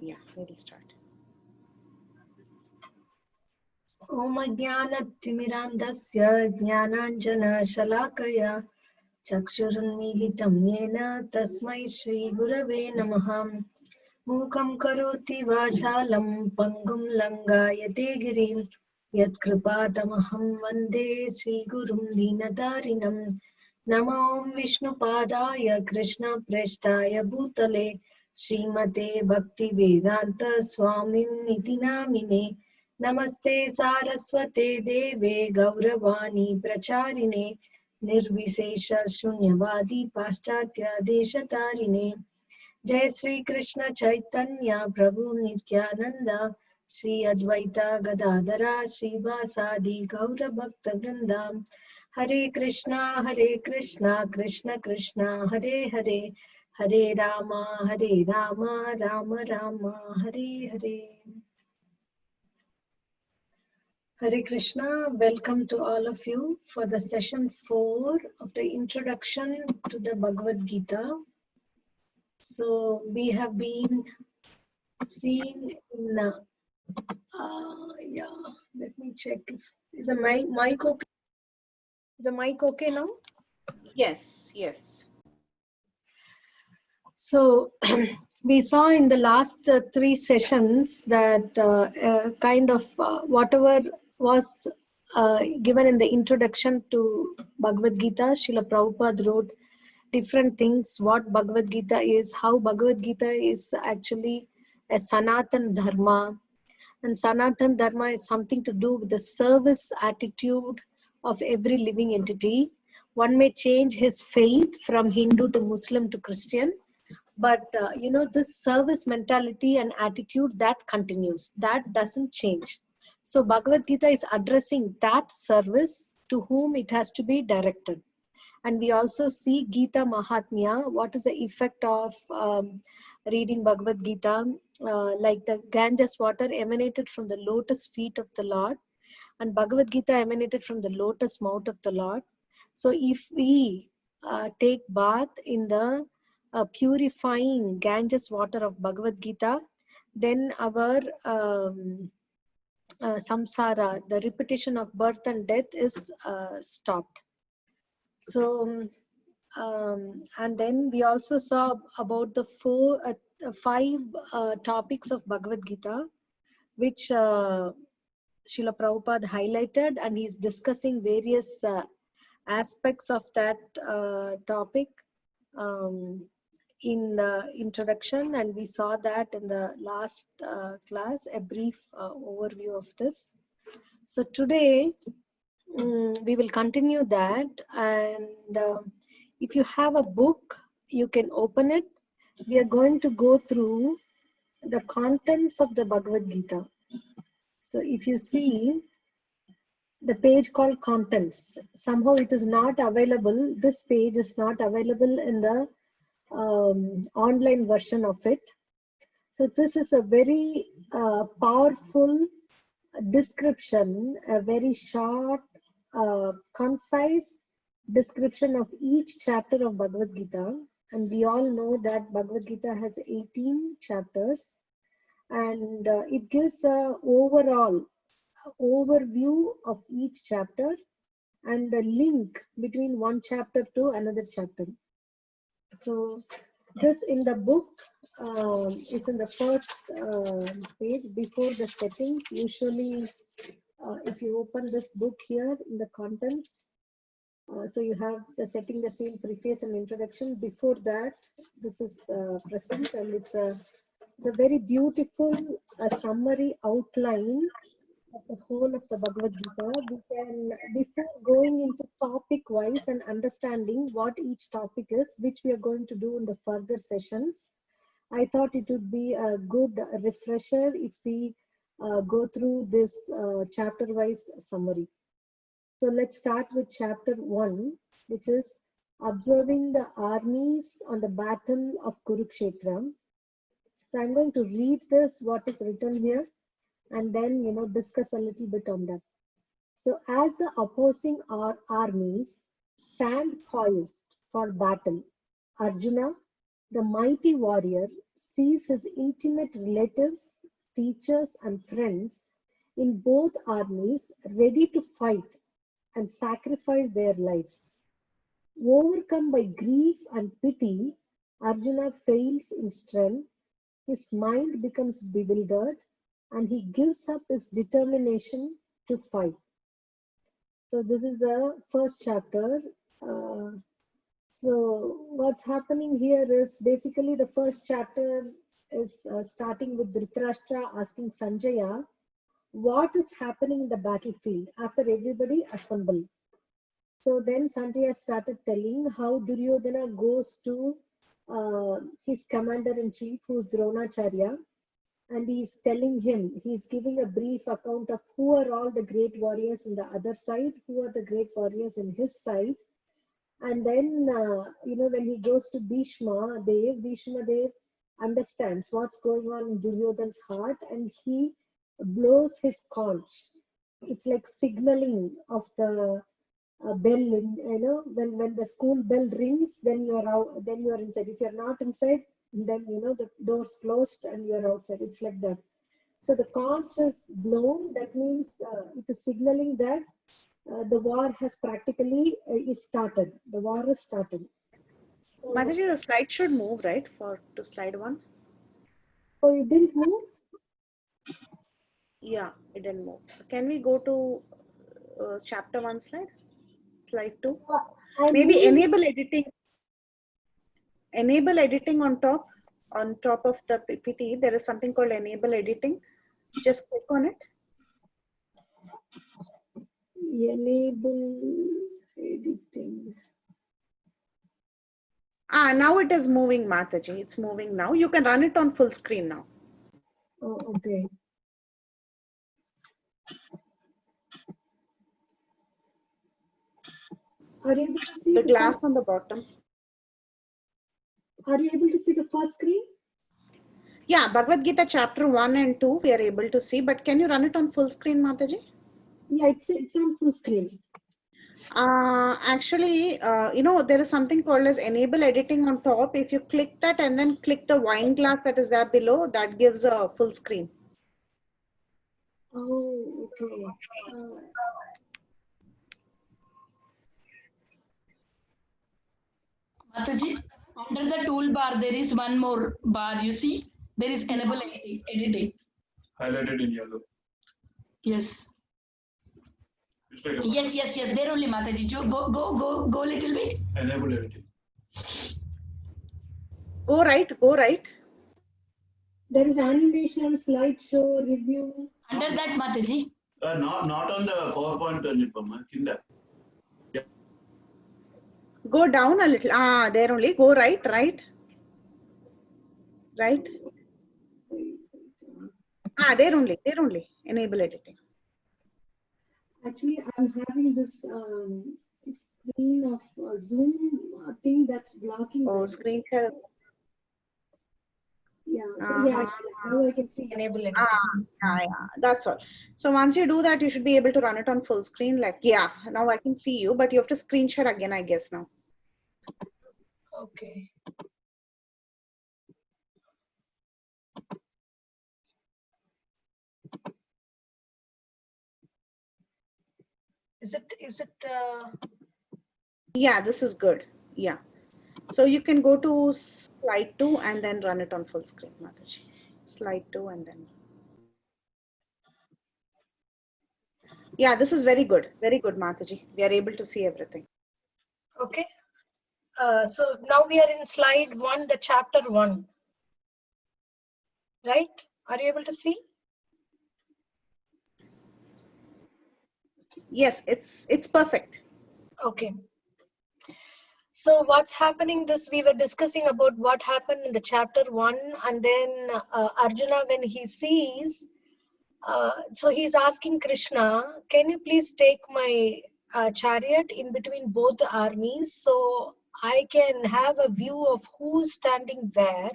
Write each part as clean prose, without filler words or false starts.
Yeah, we'll start. Om Ajnanatimirandasya Jnananjana-shalakaya Chakshurunmilitam Yena Tasmai Shri Gurave Namaha Mukam Karoti Vachalam Pangum Langayate Girim Yatkripatamaham Vande Sri Gurum Dinadarinam Namo Vishnupadaya Krishna Preshtaya Bhutale Srimate Bhakti Vedanta Swamin Niti Namine Namaste Saraswate Deve Gauravani Pracharine Nirvisesha Shunyavadi Paschatya Deshatarine Jai Sri Krishna Chaitanya Prabhu Nityananda Sri Advaita Gadadara Sri Vasadi Gaura Bhakta Vrinda Hare Krishna Krishna Krishna Hare Hare Hare Rama Rama Rama Hare Hare. Hare Krishna, welcome to all of you for the session 4 of the introduction to the Bhagavad Gita. So we have been seeing in, let me check if, is the mic okay? Is the mic okay now? Yes, yes. So we saw in the last 3 sessions that kind of whatever was given in the introduction to Bhagavad Gita, Srila Prabhupada wrote different things, what Bhagavad Gita is, how Bhagavad Gita is actually a Sanatan Dharma. And Sanatan Dharma is something to do with the service attitude of every living entity. One may change his faith from Hindu to Muslim to Christian, but this service mentality and attitude that continues, that doesn't change. So Bhagavad Gita is addressing that service to whom it has to be directed. And we also see Gita Mahatmya, what is the effect of reading Bhagavad Gita, like the Ganges water emanated from the lotus feet of the Lord, and Bhagavad Gita emanated from the lotus mouth of the Lord. So if we take bath in the purifying Ganges water of Bhagavad Gita, then our samsara, the repetition of birth and death, is stopped. So, and then we also saw about the 5 topics of Bhagavad Gita, which Srila Prabhupada highlighted, and he's discussing various aspects of that topic in the introduction, and we saw that in the last class, a brief overview of this. So today we will continue that, and if you have a book, you can open it. We are going to go through the contents of the Bhagavad Gita. So if you see the page called contents, somehow it is not available, this page is not available in the online version of it. So this is a very powerful description, a very short, concise description of each chapter of Bhagavad Gita. And we all know that Bhagavad Gita has 18 chapters, and it gives a overall overview of each chapter and the link between one chapter to another chapter. So this in the book is in the first page before the settings. Usually if you open this book here in the contents, so you have the setting, the same preface and introduction. Before that, this is present, and it's a very beautiful summary outline of the whole of the Bhagavad Gita. We can, before going into topic wise and understanding what each topic is, which we are going to do in the further sessions, I thought it would be a good refresher if we go through this chapter wise summary. So let's start with chapter 1, which is observing the armies on the battle of Kurukshetra. So I'm going to read this, what is written here, and then discuss a little bit on that. So as the opposing armies stand poised for battle, Arjuna, the mighty warrior, sees his intimate relatives, teachers, and friends in both armies ready to fight and sacrifice their lives. Overcome by grief and pity, Arjuna fails in strength, his mind becomes bewildered, and he gives up his determination to fight. So, this is the first chapter. So, what's happening here is basically the first chapter is starting with Dhritarashtra asking Sanjaya what is happening in the battlefield after everybody assembled. So then Sanjaya started telling how Duryodhana goes to his commander-in-chief, who's Dronacharya, and he's telling him, he's giving a brief account of who are all the great warriors in the other side, who are the great warriors in his side. And then, when he goes to Bhishma Dev understands what's going on in Duryodhana's heart, and he blows his conch. It's like signaling of the bell when the school bell rings, then you're out, then you're inside. If you're not inside, then the door's closed and you're outside. It's like that. So the conch is blown. That means it is signaling that the war has practically is started. The war is started. So, Mataji, the slide should move, right, to slide 1? oh, it didn't move? Yeah, it didn't move. Can we go to chapter 1 slide? Slide 2? Maybe enable editing. Enable editing on top of the PPT. There is something called enable editing. Just click on it. Enable editing. Now it is moving, Mataji. It's moving now. You can run it on full screen now. Oh, okay. Are you able to see the glass on the bottom? Are you able to see the first screen? Yeah, Bhagavad Gita chapter 1 and 2 we are able to see, but can you run it on full screen, Mataji? Yeah, it's on full screen. Actually, there is something called as enable editing on top. If you click that and then click the wine glass that is there below, that gives a full screen. Oh, okay. Mataji, under the toolbar, there is one more bar. You see, there is enable editing. Highlighted in yellow. Yes. Like yes. There only, Mataji. Go little bit. Enable editing. Go right. There is animation, slideshow, review. Under that, Mataji. Not on the PowerPoint, Kinda. Go down a little. There only. Go right. Right. There only. Enable editing. Actually, I'm having this screen of Zoom thing that's blocking. Oh, screen share. Yeah. So yeah, now I can see enable editing. Yeah. That's all. So once you do that, you should be able to run it on full screen. Like, yeah, now I can see you, but you have to screen share again, I guess now. Okay. Is it? Yeah, this is good. Yeah. So you can go to slide 2 and then run it on full screen, Mataji. Slide 2 and then. Yeah, this is very good. Very good, Mataji. We are able to see everything. Okay. So now we are in slide 1, the chapter 1. Right? Are you able to see? Yes, it's perfect. Okay. So what's happening we were discussing about what happened in the chapter 1, and then Arjuna, when he sees, so he's asking Krishna, can you please take my chariot in between both the armies so I can have a view of who's standing where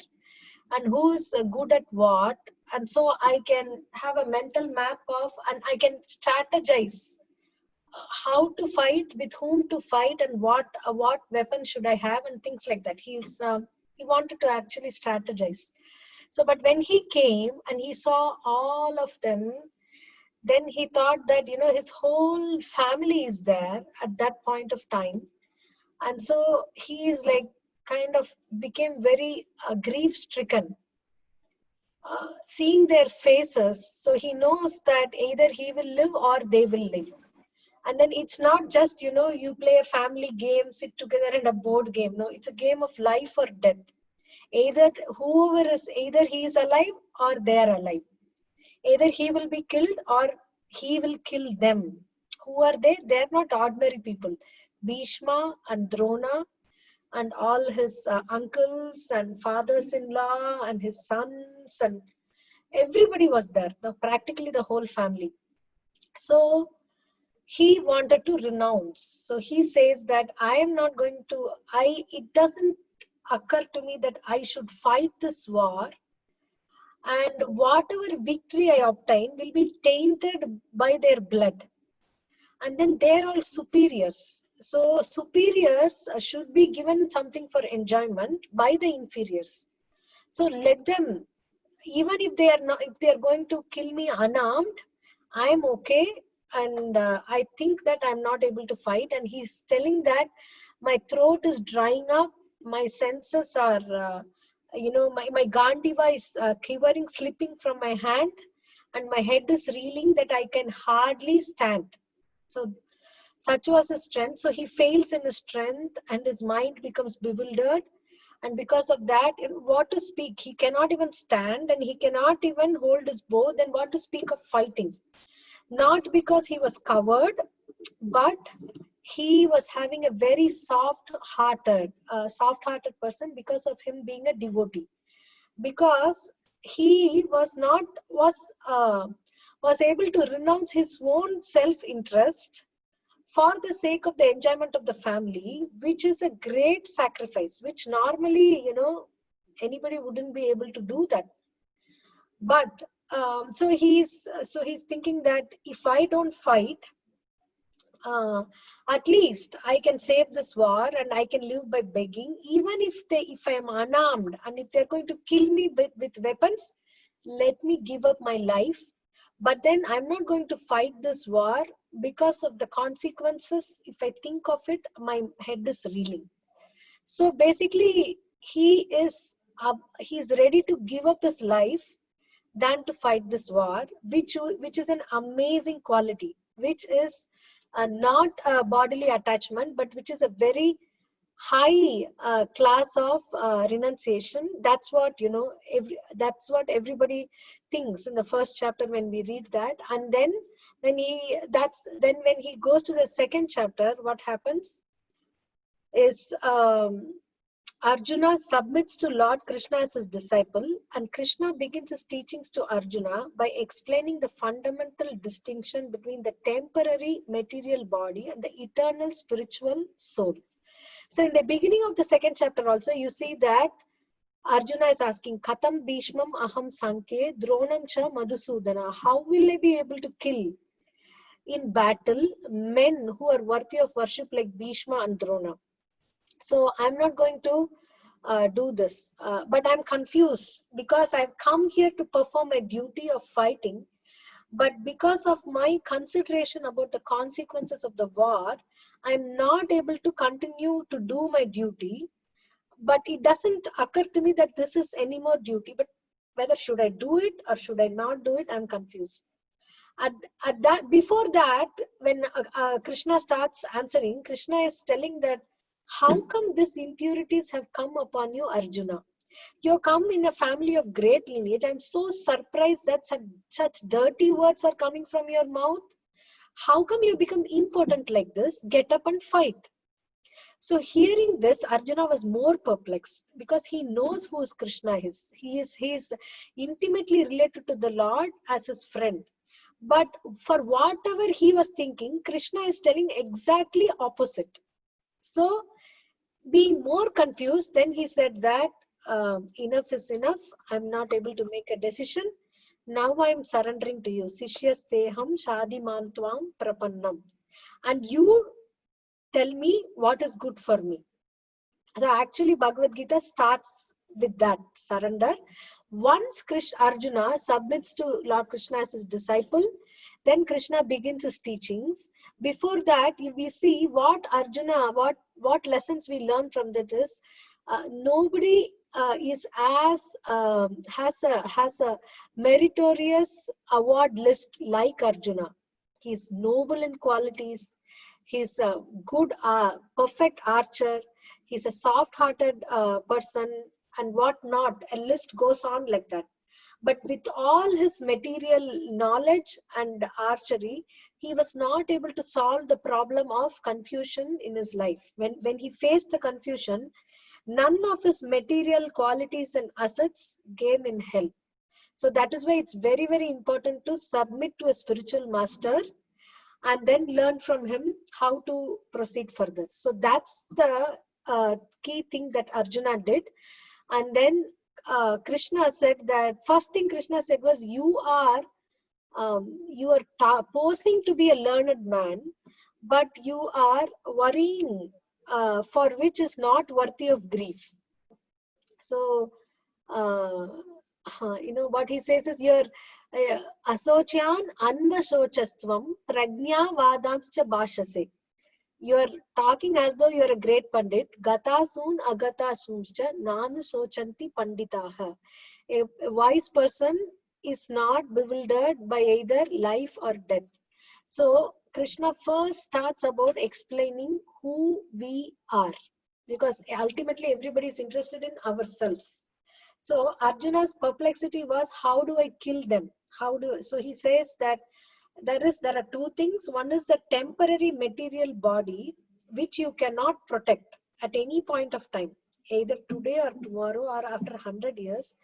and who's good at what, and so I can have a mental map of, and I can strategize how to fight, with whom to fight, and what weapon should I have, and things like that. He wanted to actually strategize. So, but when he came and he saw all of them, then he thought that, his whole family is there at that point of time. And so he is like, kind of became very grief stricken. Seeing their faces, so he knows that either he will live or they will live. And then it's not just, you play a family game, sit together and a board game. No, it's a game of life or death. Either either he is alive or they're alive. Either he will be killed or he will kill them. Who are they? They're not ordinary people. Bhishma and Drona and all his uncles and fathers-in-law and his sons, and everybody was there. Practically the whole family. So he wanted to renounce. So he says that I am not going to, it doesn't occur to me that I should fight this war, and whatever victory I obtain will be tainted by their blood. And then they're all superiors. So superiors should be given something for enjoyment by the inferiors. So let them, even if they are not, if they are going to kill me unarmed, I am okay. And I think that I'm not able to fight. And he's telling that my throat is drying up, my senses are, my Gandiva is quivering, slipping from my hand, and my head is reeling that I can hardly stand. So such was his strength. So he fails in his strength and his mind becomes bewildered. And because of that, what to speak? He cannot even stand and he cannot even hold his bow. Then what to speak of fighting? Not because he was coward, but he was having a very soft-hearted person because of him being a devotee. Because he was able to renounce his own self-interest for the sake of the enjoyment of the family, which is a great sacrifice, which normally, anybody wouldn't be able to do that. But so he's thinking that if I don't fight, at least I can save this war and I can live by begging. Even if I am unarmed and if they're going to kill me with weapons, let me give up my life. But then I'm not going to fight this war because of the consequences. If I think of it, my head is reeling. So basically, he's ready to give up his life than to fight this war, which is an amazing quality, which is not a bodily attachment, but which is a very high class of renunciation. That's what that's what everybody thinks in the first chapter when we read that. And then when he goes to the second chapter, what happens is Arjuna submits to Lord Krishna as his disciple, and Krishna begins his teachings to Arjuna by explaining the fundamental distinction between the temporary material body and the eternal spiritual soul. So in the beginning of the second chapter also, you see that Arjuna is asking, Katam Bhishmam Aham Sankhe Dronam Cha Madhusudana. How will I be able to kill in battle men who are worthy of worship like Bhishma and Drona? So I'm not going to do this, but I'm confused because I've come here to perform a duty of fighting. But because of my consideration about the consequences of the war, I'm not able to continue to do my duty. But it doesn't occur to me that this is any more duty. But whether should I do it or should I not do it, I'm confused. Before that, when Krishna starts answering, Krishna is telling that, how come these impurities have come upon you, Arjuna? You come in a family of great lineage. I'm so surprised that such dirty words are coming from your mouth. How come you become impotent like this? Get up and fight. So hearing this, Arjuna was more perplexed because he knows who Krishna is. He is intimately related to the Lord as his friend. But for whatever he was thinking, Krishna is telling exactly opposite. So being more confused, then he said that enough is enough. I'm not able to make a decision. Now I'm surrendering to you. Sishyas teham shadiman tvam prapannam. And you tell me what is good for me. So actually Bhagavad Gita starts with that surrender. Once Arjuna submits to Lord Krishna as his disciple, then Krishna begins his teachings. Before that, we see what Arjuna, what lessons we learn from that is, nobody is as has a meritorious award list like Arjuna. He's noble in qualities. He's a good, perfect archer. He's a soft-hearted person, and whatnot. A list goes on like that. But with all his material knowledge and archery, he was not able to solve the problem of confusion in his life. When he faced the confusion, none of his material qualities and assets came in help. So that is why it's very, very important to submit to a spiritual master and then learn from him how to proceed further. So that's the key thing that Arjuna did. And then Krishna said that, first thing Krishna said was, you are posing to be a learned man, but you are worrying for which is not worthy of grief. So, what he says is, your asocyan anvashochastvam pragnya vadamscha bhashase. You're talking as though you're a great pandit. Gata soon agata soonscha nanu sochanti panditaha. A wise person is not bewildered by either life or death. So Krishna first starts about explaining who we are, because ultimately everybody is interested in ourselves. So Arjuna's perplexity was, how do I kill them? So he says that there are two things. One is the temporary material body, which you cannot protect at any point of time, either today or tomorrow or after 100 years.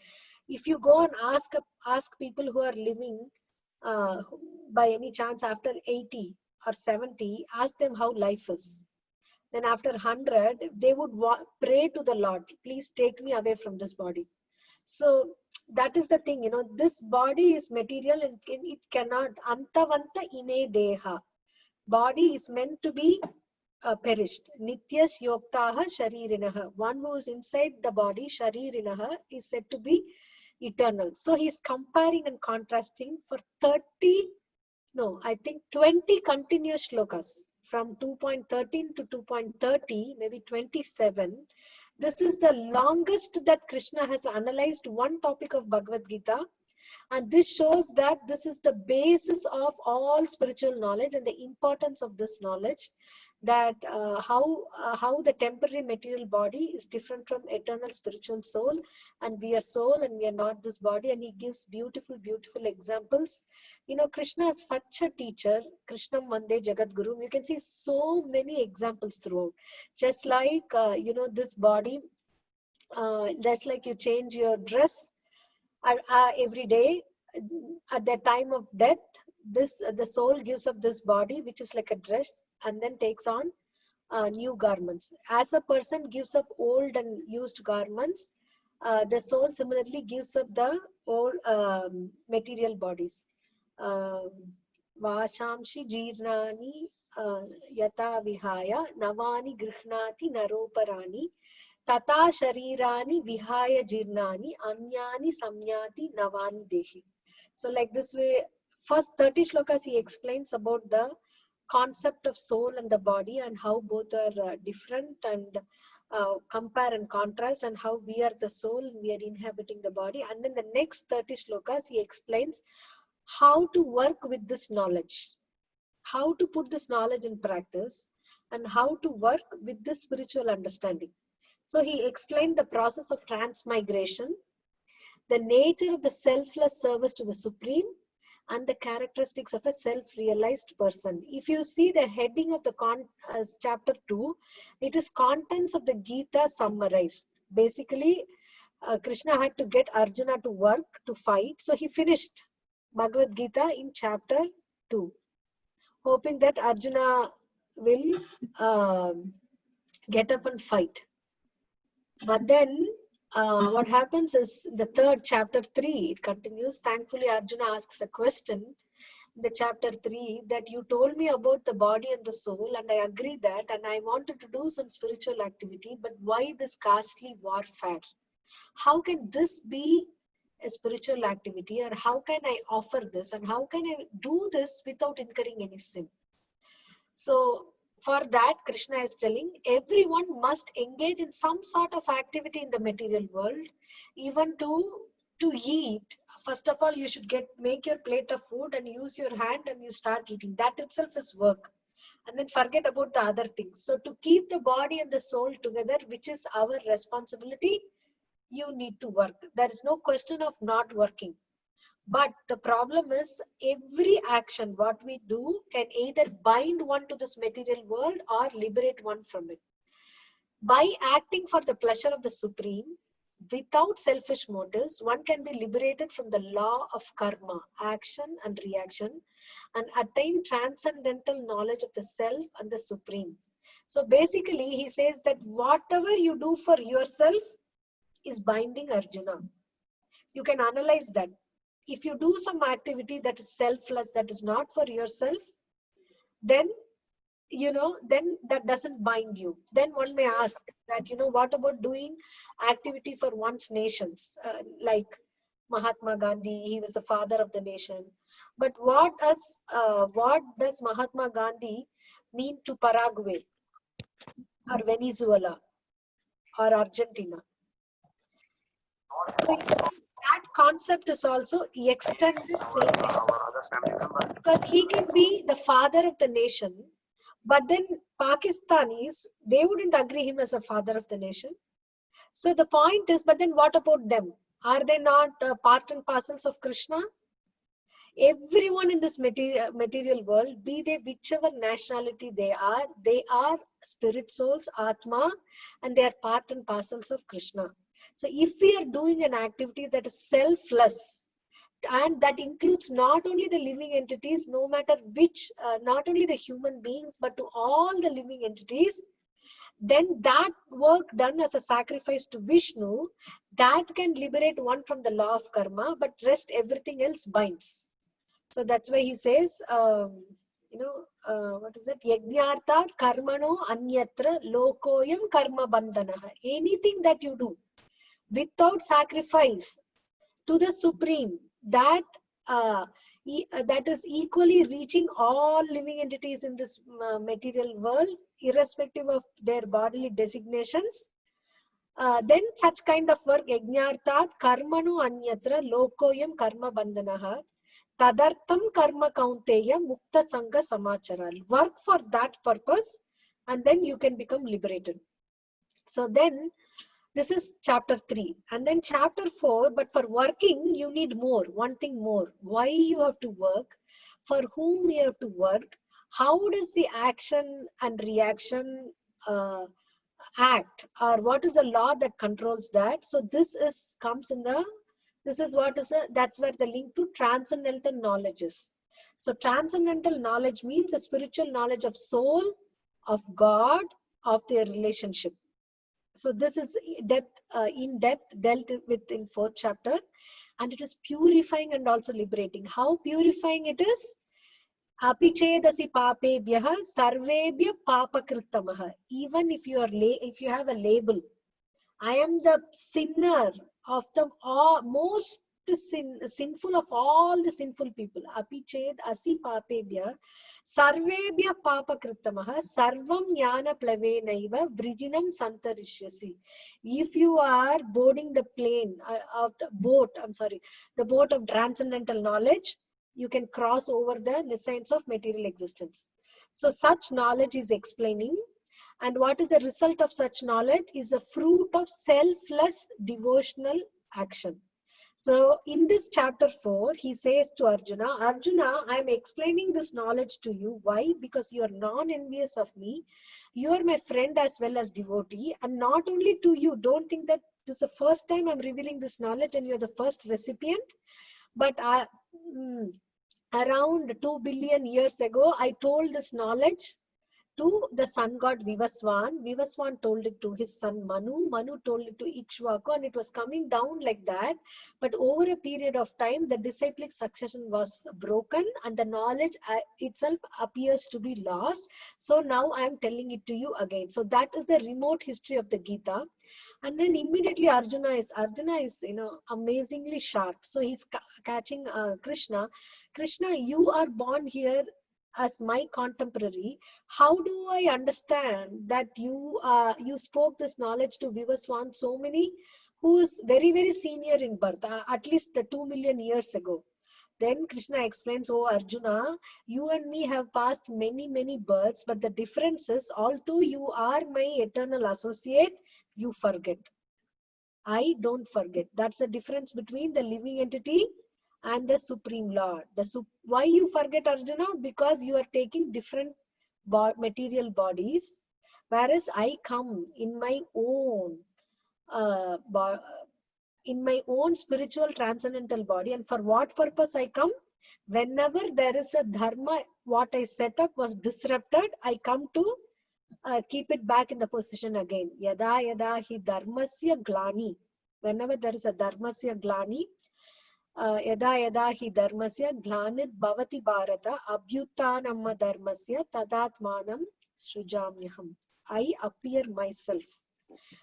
If you go and ask people who are living by any chance after 80 or 70, ask them how life is. Then after 100, they would pray to the Lord, please take me away from this body. So that is the thing, this body is material and it cannot, antavanta ime deha. Body is meant to be perished. Nityas yoktaha sharirinaha. One who is inside the body, sharirinaha, is said to be eternal. So he's comparing and contrasting for 20 continuous shlokas. From 2.13 to 2.30, maybe 27. This is the longest that Krishna has analyzed one topic of Bhagavad Gita. And this shows that this is the basis of all spiritual knowledge and the importance of this knowledge, that how the temporary material body is different from eternal spiritual soul, and we are soul and we are not this body. And he gives beautiful examples. Krishna is such a teacher. Krishnam Vande Jagat Guru. You can see so many examples throughout. Just like this body, that's like you change your dress every day. At the time of death, the soul gives up this body, which is like a dress, and then takes on new garments. As a person gives up old and used garments, the soul similarly gives up the old material bodies. Vashamshi jirnani yata vihaya navani grihnati naroparani tata sharirani vihaya jirnani anyani samyati navani dehi. So like this way, first 30 shlokas he explains about the concept of soul and the body, and how both are different, and compare and contrast, and how we are the soul and we are inhabiting the body. And then the next 30 shlokas he explains how to work with this knowledge, how to put this knowledge in practice, and how to work with this spiritual understanding. So he explained the process of transmigration, the nature of the selfless service to the Supreme, and the characteristics of a self-realized person. If you see the heading of the chapter 2, it is contents of the Gita summarized. Basically, Krishna had to get Arjuna to work, to fight. So he finished Bhagavad Gita in chapter 2, hoping that Arjuna will get up and fight. But then what happens is, the third, chapter 3, it continues. Thankfully, Arjuna asks a question in the chapter 3, that you told me about the body and the soul, and I agree that, and I wanted to do some spiritual activity, but why this ghastly warfare? How can this be a spiritual activity, or how can I offer this, and how can I do this without incurring any sin? So for that, Krishna is telling everyone must engage in some sort of activity in the material world, even to eat. First of all, you should make your plate of food and use your hand and you start eating. That itself is work. And then forget about the other things. So to keep the body and the soul together, which is our responsibility, you need to work. There is no question of not working. But the problem is, every action what we do can either bind one to this material world or liberate one from it. By acting for the pleasure of the Supreme, without selfish motives, one can be liberated from the law of karma, action and reaction, and attain transcendental knowledge of the self and the Supreme. So basically, he says that whatever you do for yourself is binding Arjuna. You can analyze that. If you do some activity that is selfless, that is not for yourself, then then that doesn't bind you. Then one may ask that, what about doing activity for one's nations, like Mahatma Gandhi? He was the father of the nation. But what does Mahatma Gandhi mean to Paraguay or Venezuela or Argentina? So that concept is also extended because he can be the father of the nation, but then Pakistanis, they wouldn't agree him as a father of the nation. So the point is, but then what about them? Are they not part and parcels of Krishna? Everyone in this material world, be they whichever nationality they are spirit souls, Atma, and they are part and parcels of Krishna. So if we are doing an activity that is selfless, and that includes not only the living entities, no matter which, not only the human beings, but to all the living entities, then that work done as a sacrifice to Vishnu, that can liberate one from the law of karma, but rest everything else binds. So that's why he says, what is it? Yajnartha karmano anyatra lokoyam karma bandhanaha. Anything that you do without sacrifice to the Supreme, that is equally reaching all living entities in this material world, irrespective of their bodily designations. Then such kind of work, yajnarthat karmano anyatra lokoyam karma bandhanaha tadartham karma kaunteya mukta sangha samachara. Work for that purpose, and then you can become liberated. So then, this is chapter 3. And then chapter 4, but for working, you need more, one thing more. Why you have to work, for whom you have to work, how does the action and reaction act, or what is the law that controls that? So this is that's where the link to transcendental knowledge is. So transcendental knowledge means a spiritual knowledge of soul, of God, of their relationship. So this is in depth dealt with in 4th chapter, and it is purifying and also liberating. How purifying it is? Apichedasi papebhyah sarvebhya papakritamah. Even if you have a label, I am the sinner of the most sinful of all the sinful people. Apiched asi papebhya sarvebhya papakritamah sarvam jnana plavenaiva vrijinam santarishyasi. If you are boarding the plane the boat of transcendental knowledge, you can cross over the nescience of material existence. So such knowledge is explaining. And what is the result of such knowledge is the fruit of selfless devotional action. So in this chapter 4, he says to Arjuna, I am explaining this knowledge to you. Why? Because you are non-envious of me. You are my friend as well as devotee. And not only to you, don't think that this is the first time I'm revealing this knowledge and you're the first recipient. But around 2 billion years ago, I told this knowledge to the sun god Vivaswan. Vivaswan told it to his son Manu. Manu told it to Ikshvaku, and it was coming down like that. But over a period of time, the disciplic succession was broken and the knowledge itself appears to be lost. So now I am telling it to you again. So that is the remote history of the Gita. And then immediately Arjuna is amazingly sharp. So he's catching Krishna. Krishna, you are born here as my contemporary. How do I understand that you spoke this knowledge to Vivaswan, so many, who is very, very senior in birth, at least 2 million years ago? Then Krishna explains, oh Arjuna, you and me have passed many, many births, but the difference is, although you are my eternal associate, you forget. I don't forget. That's the difference between the living entity and the Supreme Lord. Why you forget, Arjuna? Because you are taking different material bodies, whereas I come in my own spiritual transcendental body. And for what purpose I come? Whenever there is a dharma, what I set up was disrupted, I come to keep it back in the position again. Yada yada hi dharmasya glani. Whenever there is a dharmasya glani, yada yada hi dharmasya glanit bhavati bharata abhyutanamma dharmasya tadatmanam srujamyaham. I appear myself.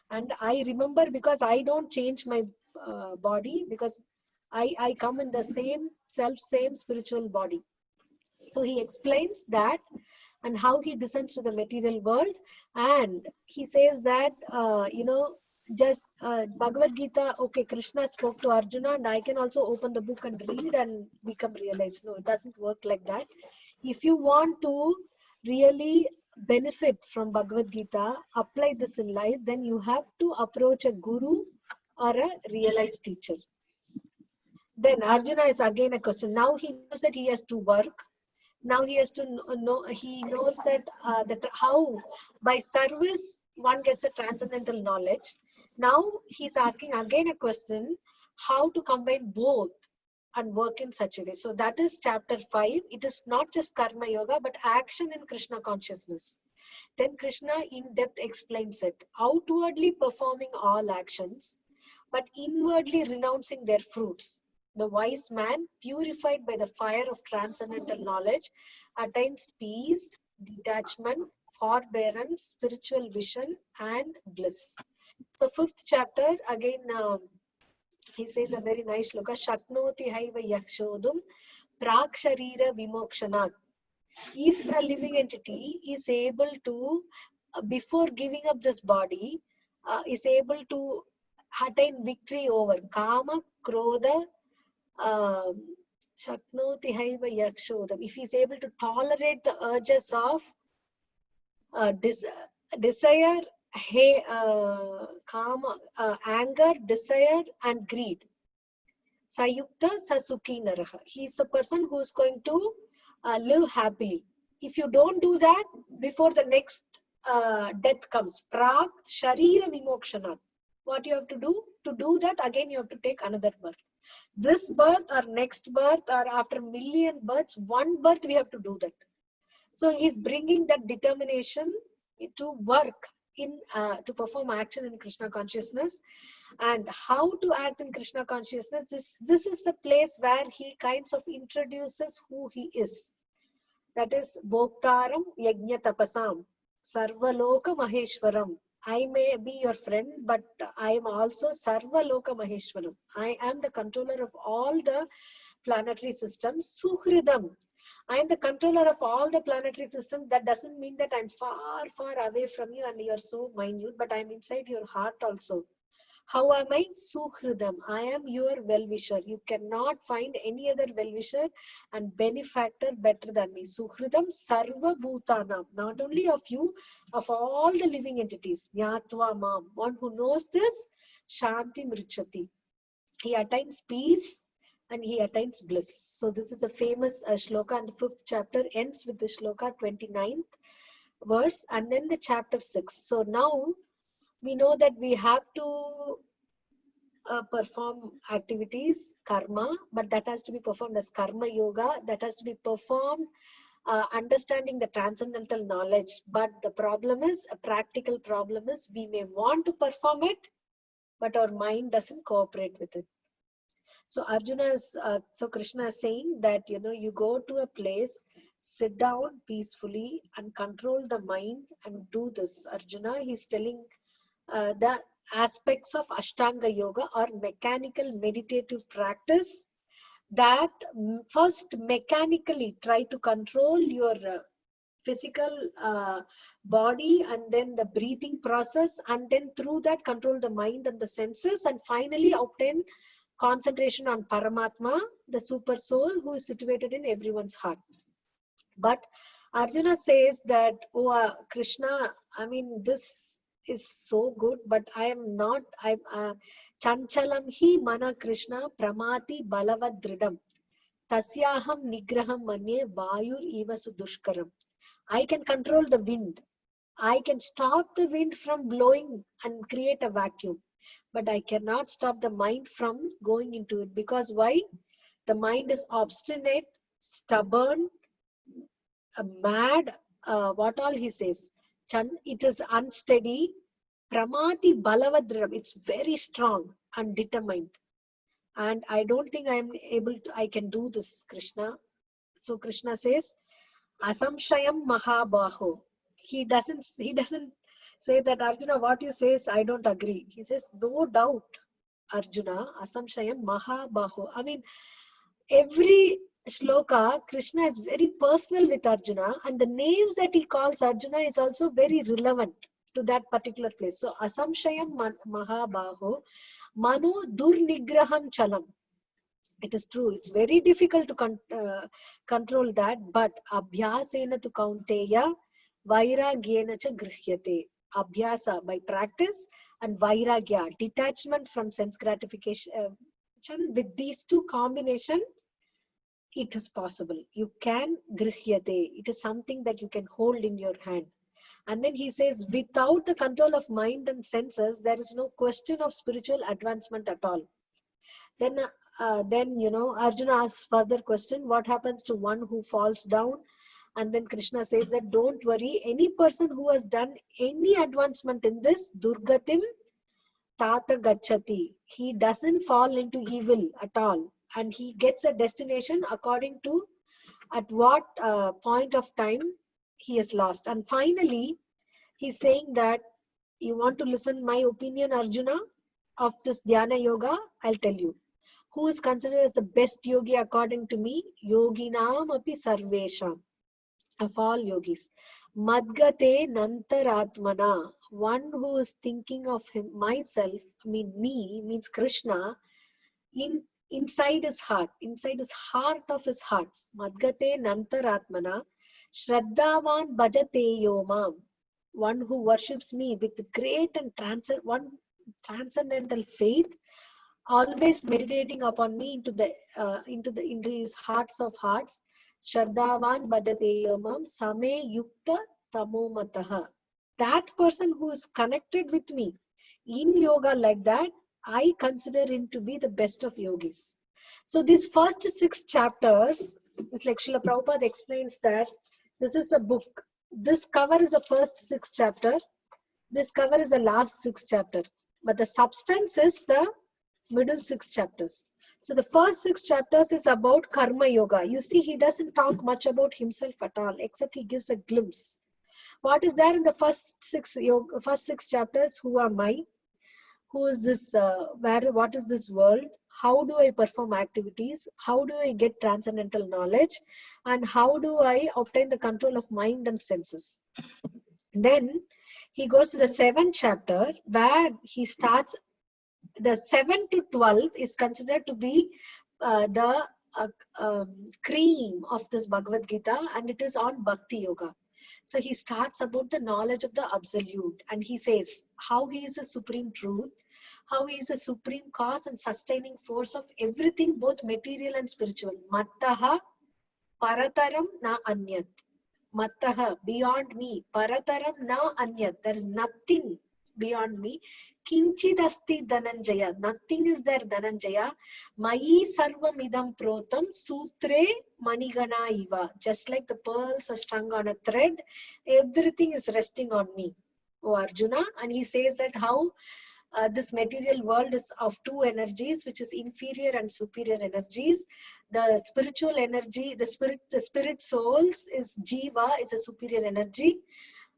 And I remember, because I don't change my body, because I come in the same spiritual body. So he explains that and how he descends to the material world. And he says that, Bhagavad Gita, okay, Krishna spoke to Arjuna and I can also open the book and read and become realized. No, it doesn't work like that. If you want to really benefit from Bhagavad Gita, apply this in life, then you have to approach a guru or a realized teacher. Then Arjuna is again a question. Now he knows that he has to work. Now he has to know, he knows that, how by service one gets a transcendental knowledge. Now he's asking again a question, how to combine both and work in such a way. So that is chapter 5. It is not just karma yoga, but action in Krishna consciousness. Then Krishna in depth explains it. Outwardly performing all actions, but inwardly renouncing their fruits. The wise man, purified by the fire of transcendental knowledge, attains peace, detachment, forbearance, spiritual vision, and bliss. So 5th chapter, again, he says a very nice look. Shaknoti haiva yakshodum praksharira vimokshanat. If a living entity is able to, before giving up this body, is able to attain victory over kama, krodha, Shaknoti haiva yakshodam. If he is able to tolerate the urges of desire, kama, anger, desire, and greed. Sayukta Sasuki Naraha. He is a person who is going to live happily. If you don't do that before the next death comes, Prag Sharira Vimokshanat. What you have to do? To do that, again you have to take another birth. This birth or next birth or after million births, one birth we have to do that. So he's bringing that determination to work in, to perform action in Krishna consciousness. And how to act in Krishna consciousness, this is the place where he kinds of introduces who he is. That is Bhoktaram Yajna Tapasam Sarvaloka Maheshwaram. I may be your friend, but I am also Sarvaloka Maheshwaram. I am the controller of all the planetary systems. Suhridam. I am the controller of all the planetary systems. That doesn't mean that I'm far, far away from you and you're so minute, but I'm inside your heart also. How am I? Suhridam. I am your well-wisher. You cannot find any other well-wisher and benefactor better than me. Suhridam sarva bhutanam. Not only of you, of all the living entities. Nyatva mam. One who knows this, shanti mrichati. He attains peace and he attains bliss. So this is a famous shloka, and the 5th chapter ends with the shloka 29th verse and then the chapter 6. So now we know that we have to perform activities, karma, but that has to be performed as karma yoga. That has to be performed understanding the transcendental knowledge. But the problem is, a practical problem is, we may want to perform it, but our mind doesn't cooperate with it. So Arjuna is, so Krishna is saying that, you go to a place, sit down peacefully and control the mind and do this. Arjuna, he's telling the aspects of Ashtanga Yoga or mechanical meditative practice, that first mechanically try to control your physical body, and then the breathing process, and then through that control the mind and the senses, and finally obtain concentration on Paramatma, the super soul who is situated in everyone's heart. But Arjuna says that, oh Krishna, I mean, this is so good, but I am not, chanchalam hi mana Krishna pramati balavad dridam tasyaham nigraham manye vayur eva sudushkaram. I can control the wind. I can stop the wind from blowing and create a vacuum. But I cannot stop the mind from going into it. Because why? The mind is obstinate, stubborn, mad, what all he says. It is unsteady. Pramati balavadram. It's very strong and determined. And I don't think I can do this, Krishna. So Krishna says, Asamshayam Mahabaho. He doesn't say that, Arjuna, what you say is, I don't agree. He says, no doubt, Arjuna, Asamshayam Mahabaho. I mean, every shloka, Krishna is very personal with Arjuna, and the names that he calls Arjuna is also very relevant to that particular place. So, Asamshayam Mahabaho, Mano Durnigraham Chalam. It is true. It's very difficult to control that, but abhyasena tu kaunteya vairagyena cha grihyate. Abhyasa, by practice, and vairagya, detachment from sense gratification. With these two combination, it is possible. You can grihyate. It is something that you can hold in your hand. And then he says, without the control of mind and senses, there is no question of spiritual advancement at all. Then Arjuna asks further question, what happens to one who falls down? And then Krishna says that, don't worry, any person who has done any advancement in this, Durgatim Tata Gachati, he doesn't fall into evil at all. And he gets a destination according to at what point of time he has lost. And finally, he's saying that, you want to listen my opinion, Arjuna, of this Dhyana Yoga? I'll tell you. Who is considered as the best yogi according to me? Yoginam api sarvesham. Of all yogis. Madgate nantaratmana. One who is thinking of myself, me means Krishna, inside his heart of his hearts. Madgate nantaratmana. Shraddhavan bhajate yomam. One who worships me with great and transcendental faith, always meditating upon me into his hearts of hearts. Shraddhavan bhajate yomam same yukta tamomataha. That person who is connected with me in yoga like that, I consider him to be the best of yogis. So these first 6 chapters, it's like Srila Prabhupada explains that this is a book. This cover is the first 6 chapter. This cover is the last 6 chapter. But the substance is the middle 6 chapters. So the first 6 chapters is about karma yoga. You see, he doesn't talk much about himself at all, except he gives a glimpse. What is there in the first 6 chapters? Who am I? Who is this? What is this world? How do I perform activities? How do I get transcendental knowledge? And how do I obtain the control of mind and senses? Then he goes to the 7th chapter, where he starts. The 7 to 12 is considered to be the cream of this Bhagavad Gita, and it is on Bhakti Yoga. So he starts about the knowledge of the Absolute, and he says how he is a supreme truth, how he is a supreme cause and sustaining force of everything, both material and spiritual. Mattaha parataram na anyat. Mattaha, beyond me. Parataram na anyat. There is nothing beyond me. Kinchidasti Dhananjaya. Nothing is there, Dhananjaya. Mayi sarvam idam protam sutre manigana iva. Just like the pearls are strung on a thread, everything is resting on me, O Arjuna. And he says that how this material world is of two energies, which is inferior and superior energies. The spiritual energy, the spirit souls is Jiva, it's a superior energy.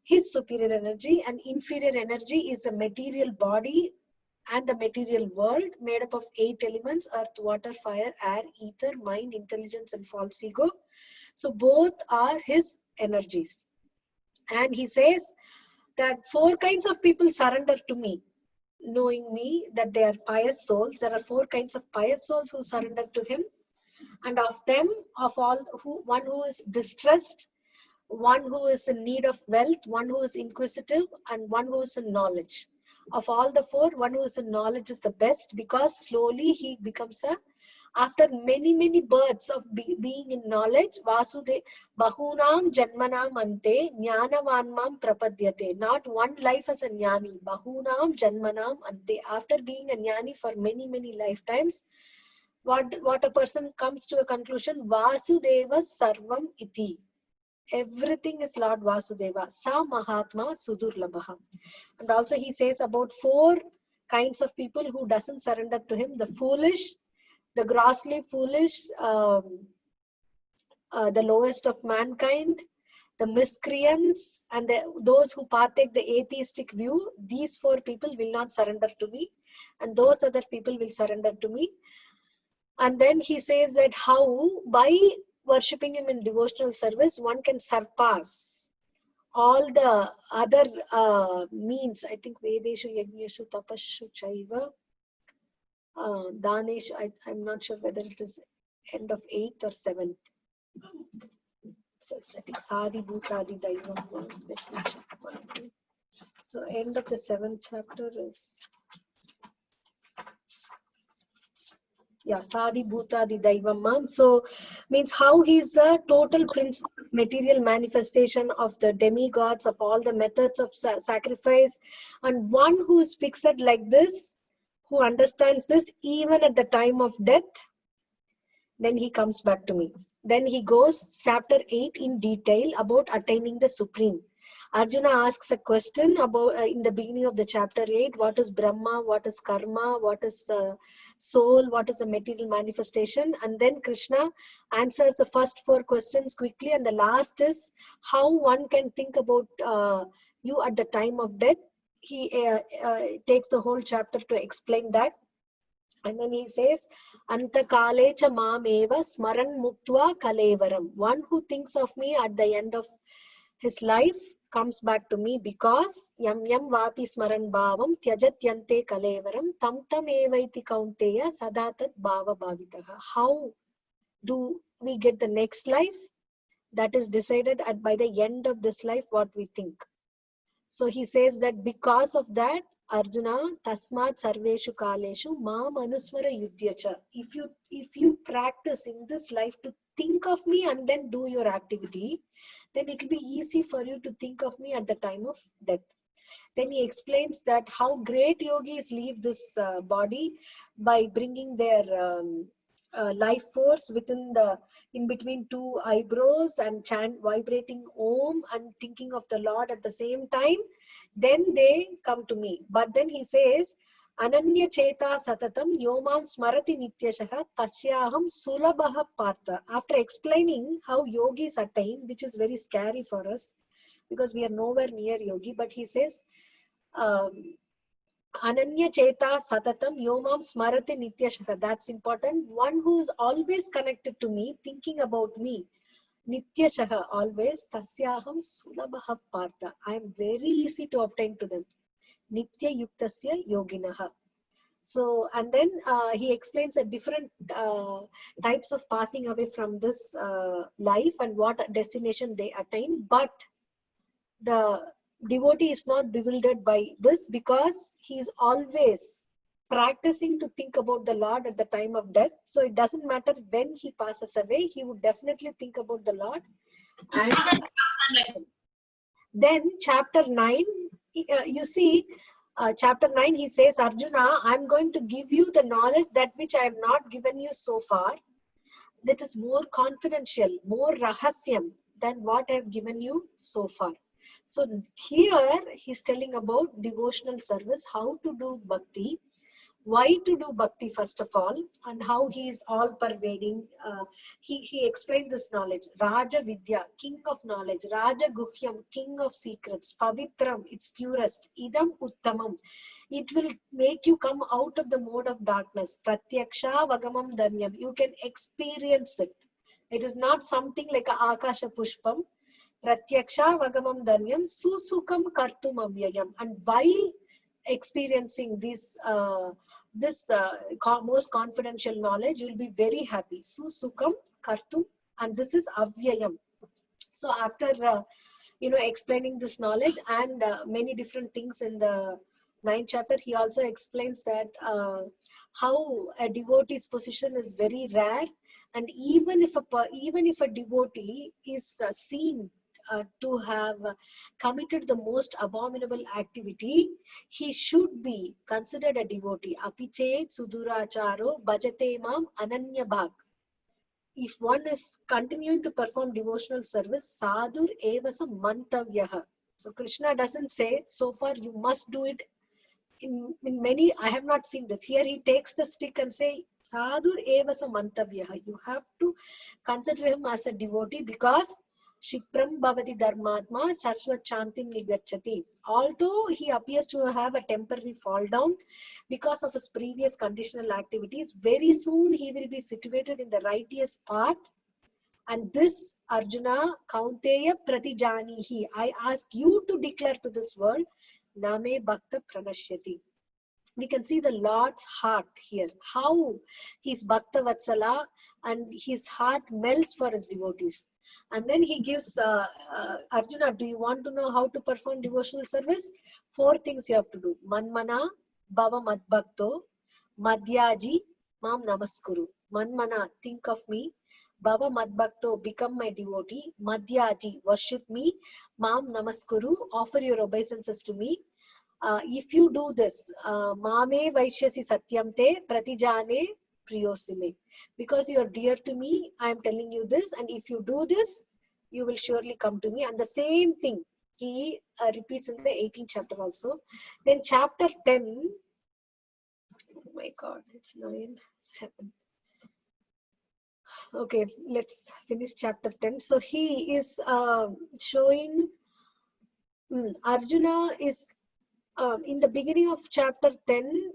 His superior energy, and inferior energy is a material body and the material world made up of 8 elements: earth, water, fire, air, ether, mind, intelligence, and false ego. So both are his energies. And he says that 4 kinds of people surrender to me, knowing me, that they are pious souls. There are 4 kinds of pious souls who surrender to him. And of them, of all, one who is distressed, one who is in need of wealth, one who is inquisitive, and one who is in knowledge. Of all the 4, one who is in knowledge is the best, because slowly he becomes after many births of being in knowledge, Vasude Bahunam Janmanam Ante Jnanavanmam Prapadyate. Not one life as a Jnani, Bahunam Janmanam Ante. After being a Jnani for many lifetimes, what a person comes to a conclusion, Vasudeva Sarvam Iti. Everything is Lord Vasudeva. Sa Mahatma Sudurlabha. And also he says about 4 kinds of people who doesn't surrender to him: the foolish, the grossly foolish, the lowest of mankind, the miscreants, and those who partake the atheistic view. These 4 people will not surrender to me, and those other people will surrender to me. And then he says that how by worshipping him in devotional service, one can surpass all the other means. I think Vedeshu, Yajneshu, Tapashu, Chaiva, Danesh, I'm not sure whether it is end of 8th or 7th. So I think Sadi Bhutadi Daivam. Let me check one thing. So end of the 7th chapter is, yeah, Sadi Bhutadi Daivam. So means how he's a total principle of material manifestation of the demigods, of all the methods of sacrifice, and one who is fixed like this, who understands this even at the time of death, then he comes back to me. Then he goes chapter 8 in detail about attaining the supreme. Arjuna asks a question about in the beginning of the chapter 8, what is Brahma, what is karma, what is soul, what is a material manifestation, and then Krishna answers the first 4 questions quickly, and the last is how one can think about you at the time of death. He takes the whole chapter to explain that. And then he says, Anta kalecha mameva smaran muktva kalevaram. One who thinks of me at the end of his life comes back to me, because yam yam vapi smaran bhavam tyajatyante kalevaram tam tam evaiti kaunteya sadatat bhava bhavitaha. How do we get the next life? That is decided by the end of this life, what we think. So he says that because of that, Arjuna, tasmat sarveshu kaleshu mam anusmara yudhyacha. If you practice in this life to think of me and then do your activity, then it will be easy for you to think of me at the time of death. Then he explains that how great yogis leave this body by bringing their life force in between 2 eyebrows and vibrating Om and thinking of the Lord at the same time. Then they come to me. But then he says, Ananya Cheta Satatam Yomam Smarati Nityashaha Tasyaham Sulabaha Partha. After explaining how yogis attain, which is very scary for us because we are nowhere near yogi, but he says, Ananya Cheta Satatam Yomam Smarati Nityashaha. That's important. One who is always connected to me, thinking about me. Nityashaha, always. Tasyaham Sulabaha Partha. I am very easy to obtain to them. Nitya Yuktasya Yoginaha. So, and then he explains the different types of passing away from this life and what destination they attain. But the devotee is not bewildered by this, because he is always practicing to think about the Lord at the time of death. So it doesn't matter when he passes away, he would definitely think about the Lord. And then chapter 9, you see, chapter 9, he says, Arjuna, I'm going to give you the knowledge that which I have not given you so far. That is more confidential, more rahasyam than what I have given you so far. So here he's telling about devotional service, how to do bhakti, why to do bhakti first of all, and how he is all pervading. He explains this knowledge. Raja Vidya, king of knowledge. Raja Guhyam, king of secrets. Pavitram, it's purest. Idam Uttamam, it will make you come out of the mode of darkness. Pratyaksha Vagamam Danyam, you can experience it. It is not something like a Akasha Pushpam. Pratyaksha Vagamam Danyam Susukam Kartum Avyayam. And while experiencing this most confidential knowledge, you'll be very happy. Susukam Kartum, and this is Avyayam. So after explaining this knowledge and many different things in the 9th chapter, he also explains that how a devotee's position is very rare, and even if a devotee is seen to have committed the most abominable activity, he should be considered a devotee. Apiche suduracharo bhajate mam ananya bhag. If one is continuing to perform devotional service, sadhur evasa mantavyaha. So Krishna doesn't say, so far you must do it. In many, I have not seen this. Here he takes the stick and say, sadhur evasa mantavyaha. You have to consider him as a devotee because Shikram bhavati dharmatma sarshvat shantim nigachati. Although he appears to have a temporary fall down because of his previous conditional activities, very soon he will be situated in the righteous path. And this, Arjuna, Kaunteya pratijanihi, I ask you to declare to this world, Name Bhakta Pranashyati. We can see the Lord's heart here, how he's Bhakta Vatsala and his heart melts for his devotees. And then he gives Arjuna, do you want to know how to perform devotional service? 4 things you have to do. Manmana, Bhava Madbhakto, Madhyaji, Mam Namaskuru. Manmana, think of me. Bhava Madbhakto, become my devotee. Madhyaji, worship me. Mam Namaskuru, offer your obeisances to me. If you do this, Mame Vaishyasi Satyam Te Pratijane Priyosime. Because you are dear to me, I am telling you this, and if you do this, you will surely come to me. And the same thing he repeats in the 18th chapter also. Then chapter 10, oh my god, it's 9, 7. Okay, let's finish chapter 10. So he is showing Arjuna is in the beginning of chapter 10,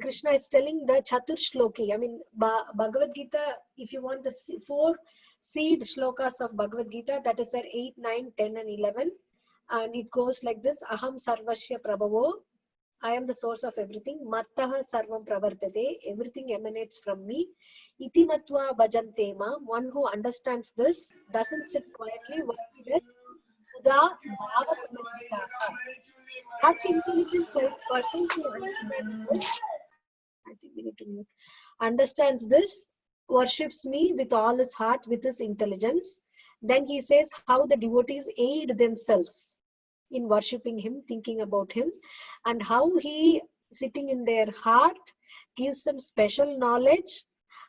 Krishna is telling the Chatur Shloki. I mean, Bhagavad Gita, if you want the 4 seed shlokas of Bhagavad Gita, that is there 8, 9, 10 and 11. And it goes like this. Aham sarvasya prabhavo. I am the source of everything. Mattaha sarvam pravartate. Everything emanates from me. Iti matva bhajante ma. One who understands this doesn't sit quietly. Such intelligent person who understands this, worships me with all his heart, with his intelligence. Then he says how the devotees aid themselves in worshipping him, thinking about him, and how he, sitting in their heart, gives them special knowledge,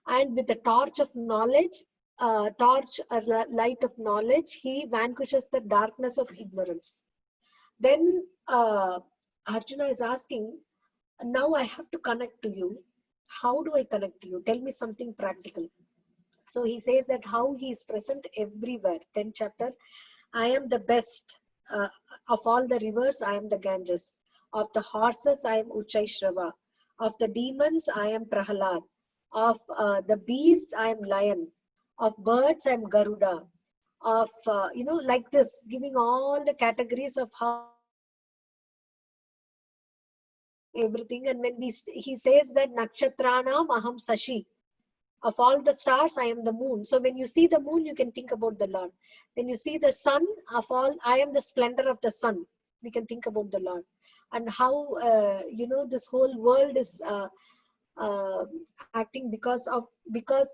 and with the torch of knowledge, light of knowledge, he vanquishes the darkness of ignorance. Then Arjuna is asking, now I have to connect to you. How do I connect to you? Tell me something practical. So he says that how he is present everywhere. 10th chapter, I am the best. Of all the rivers, I am the Ganges. Of the horses, I am Uchaishrava. Of the demons, I am Prahalad. Of the beasts, I am lion. Of birds, I am Garuda. Of, like this, giving all the categories of how everything. And when he says that Nakshatranam Aham Sashi. Of all the stars, I am the moon. So when you see the moon, you can think about the Lord. When you see the sun, I am the splendor of the sun. We can think about the Lord. And how, this whole world is acting because,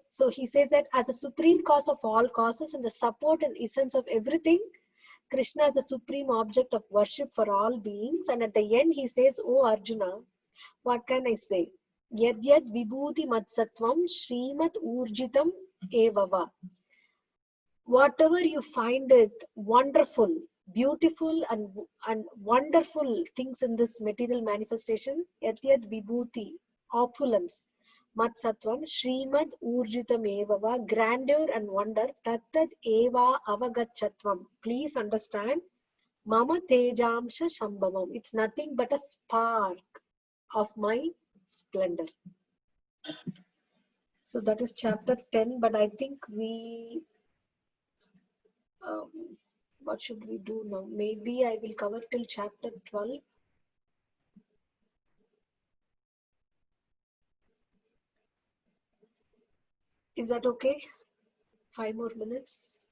so he says that as a supreme cause of all causes and the support and essence of everything, Krishna is a supreme object of worship for all beings. And at the end, he says, "Oh Arjuna, what can I say? Yad yad vibhuti matsatvam Srimad Urjitam evava." Whatever you find it wonderful, beautiful, and wonderful things in this material manifestation, Yad yad vibhuti, opulence, Matsatvam, Srimad Urjitam Evava, grandeur and wonder, Tattad Eva Avagachatvam. Please understand, Mama Tejamsha Shambhavam. It's nothing but a spark of my splendor. So that is chapter 10, but I think what should we do now? Maybe I will cover till chapter 12. Is that okay? 5 more minutes.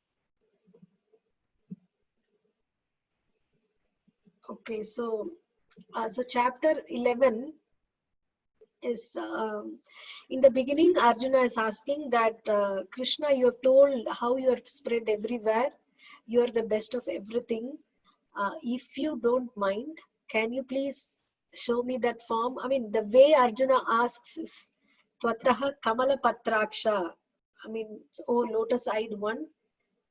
Okay, so chapter 11 is in the beginning. Arjuna is asking that Krishna, you have told how you are spread everywhere. You are the best of everything. If you don't mind, can you please show me that form? I mean, the way Arjuna asks is Tvataha Kamala Patraksha. I mean, oh lotus-eyed one.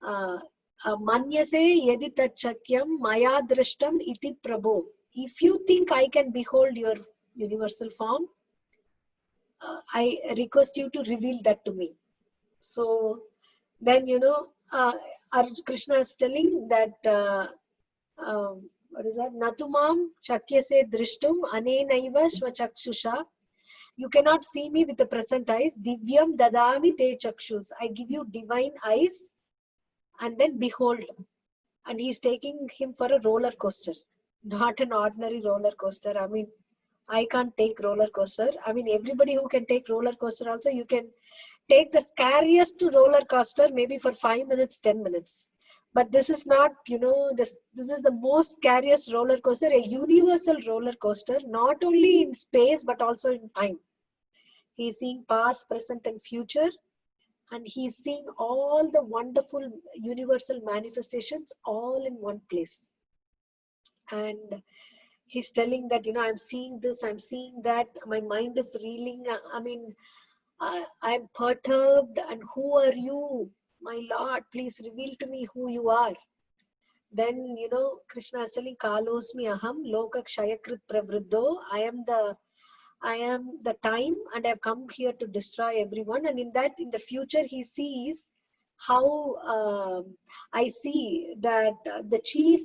Manyase yadi tachakyam maya drashtam iti prabho. If you think I can behold your universal form, I request you to reveal that to me. So then, Krishna is telling that, what is that? Natumam chakyase drishtum anenaiva swachakshusha. You cannot see me with the present eyes. Divyam dadami te chakshus. I give you divine eyes, and then behold. And he's taking him for a roller coaster, not an ordinary roller coaster. I mean, I can't take roller coaster. I mean, everybody who can take roller coaster also, you can take the scariest roller coaster maybe for 5 minutes, 10 minutes. But this is not, this is the most scariest roller coaster, a universal roller coaster, not only in space, but also in time. He's seeing past, present, and future. And he's seeing all the wonderful universal manifestations all in one place. And he's telling that, I'm seeing this, I'm seeing that, my mind is reeling. I mean, I'm perturbed. And who are you? My Lord, please reveal to me who you are. Then, Krishna is telling, Kalosmi aham loka kshayakrit pravriddho. I am the time, and I've come here to destroy everyone. And in the future, he sees how I see that the chief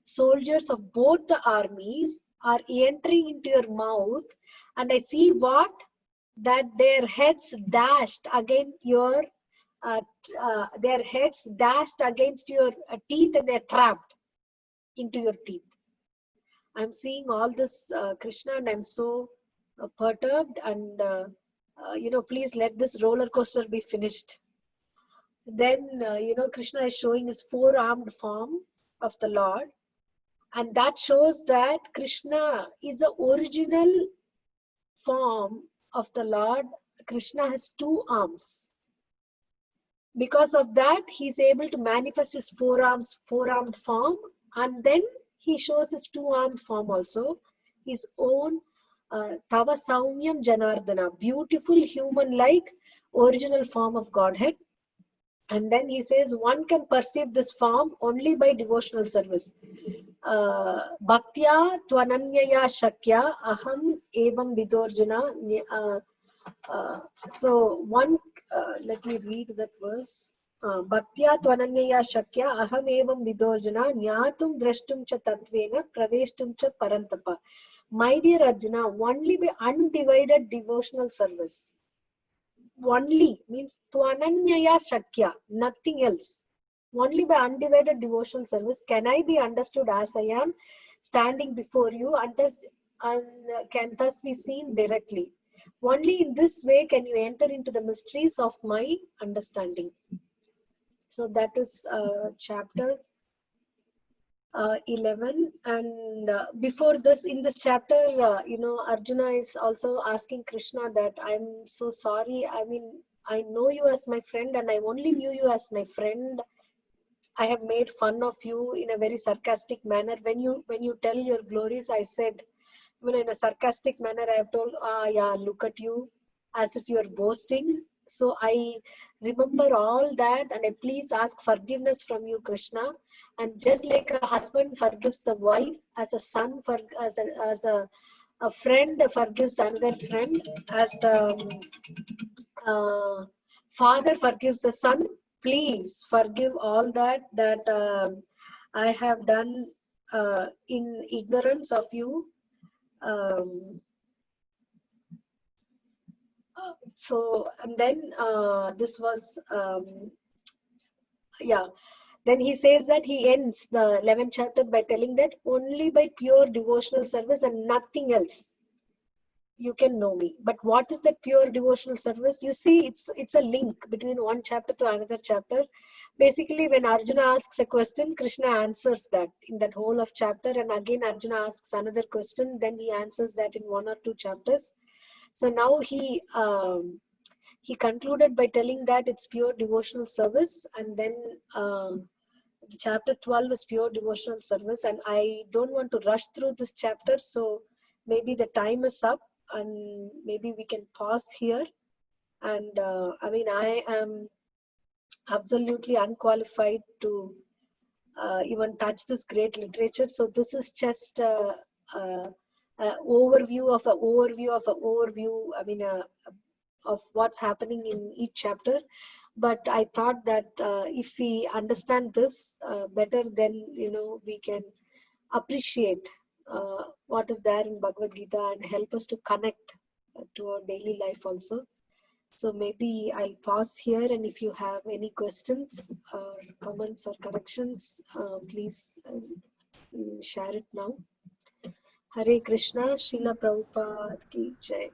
soldiers of both the armies are entering into your mouth, and I see that their heads dashed against your teeth, and they're trapped into your teeth. I'm seeing all this, Krishna, and I'm so perturbed, and please let this roller coaster be finished. Then Krishna is showing his four-armed form of the Lord, and that shows that Krishna is the original form of the Lord. Krishna has 2 arms. Because of that, he is able to manifest his four-armed form, and then he shows his 2-armed form also, his own Tava Saumyam Janardana, beautiful human-like original form of Godhead. And then he says one can perceive this form only by devotional service. Bhaktya tvananyaya shakya aham evam vidorjana. So one, let me read that verse. Bhaktya tvananyaya shakya aham evam vidorjana nyatum drashtum cha tatvena praveshtum cha parantapa. My dear Arjuna, only by undivided devotional service. Only means tvananyaya shakya, nothing else. Only by undivided devotional service can I be understood as I am standing before you, and can thus be seen directly. Only in this way can you enter into the mysteries of my understanding. So that is chapter 11. And before this, in this chapter, Arjuna is also asking Krishna that I'm so sorry. I mean, I know you as my friend, and I only knew you as my friend. I have made fun of you in a very sarcastic manner. When you tell your glories, I said, in a sarcastic manner, I have told, yeah, look at you, as if you are boasting. So I remember all that, and I please ask forgiveness from you, Krishna. And just like a husband forgives the wife, as a son as a friend forgives another friend, as the father forgives the son, please forgive all that I have done in ignorance of you. Um, so, and then this was, yeah. Then he says that he ends the 11th chapter by telling that only by pure devotional service and nothing else you can know me. But what is that pure devotional service? You see, it's a link between one chapter to another chapter. Basically, when Arjuna asks a question, Krishna answers that in that whole of chapter, and again Arjuna asks another question, then he answers that in one or two chapters. So now he concluded by telling that it's pure devotional service, and then the chapter 12 is pure devotional service. And I don't want to rush through this chapter, so maybe the time is up, and maybe we can pause here. And I am absolutely unqualified to even touch this great literature. So this is just a overview of an overview of an overview. Of what's happening in each chapter. But I thought that if we understand this better, then we can appreciate what is there in Bhagavad Gita and help us to connect to our daily life also. So maybe I'll pause here, and if you have any questions or comments or corrections, please share it now. Hare Krishna, Srila Prabhupada ki Jai.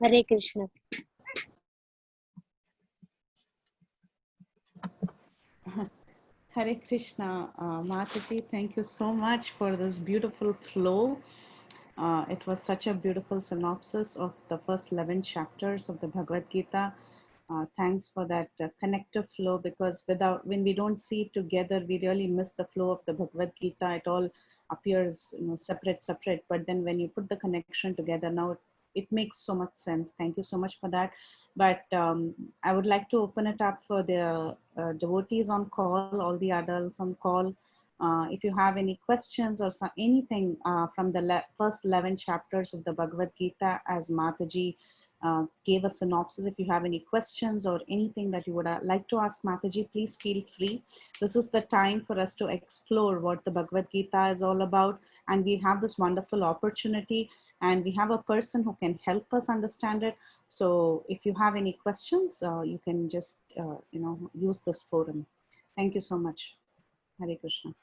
Hare Krishna. Hare Krishna, Mataji, thank you so much for this beautiful flow. It was such a beautiful synopsis of the first 11 chapters of the Bhagavad Gita. Thanks for that connective flow, because when we don't see it together, we really miss the flow of the Bhagavad Gita. It all appears separate, but then when you put the connection together, now it makes so much sense. Thank you so much for that. But I would like to open it up for the devotees on call, all the adults on call. If you have any questions or anything from the first 11 chapters of the Bhagavad Gita, as Mataji gave a synopsis, if you have any questions or anything that you would like to ask Mataji, please feel free. This is the time for us to explore what the Bhagavad Gita is all about. And we have this wonderful opportunity, and we have a person who can help us understand it. So if you have any questions, you can just, use this forum. Thank you so much. Hare Krishna.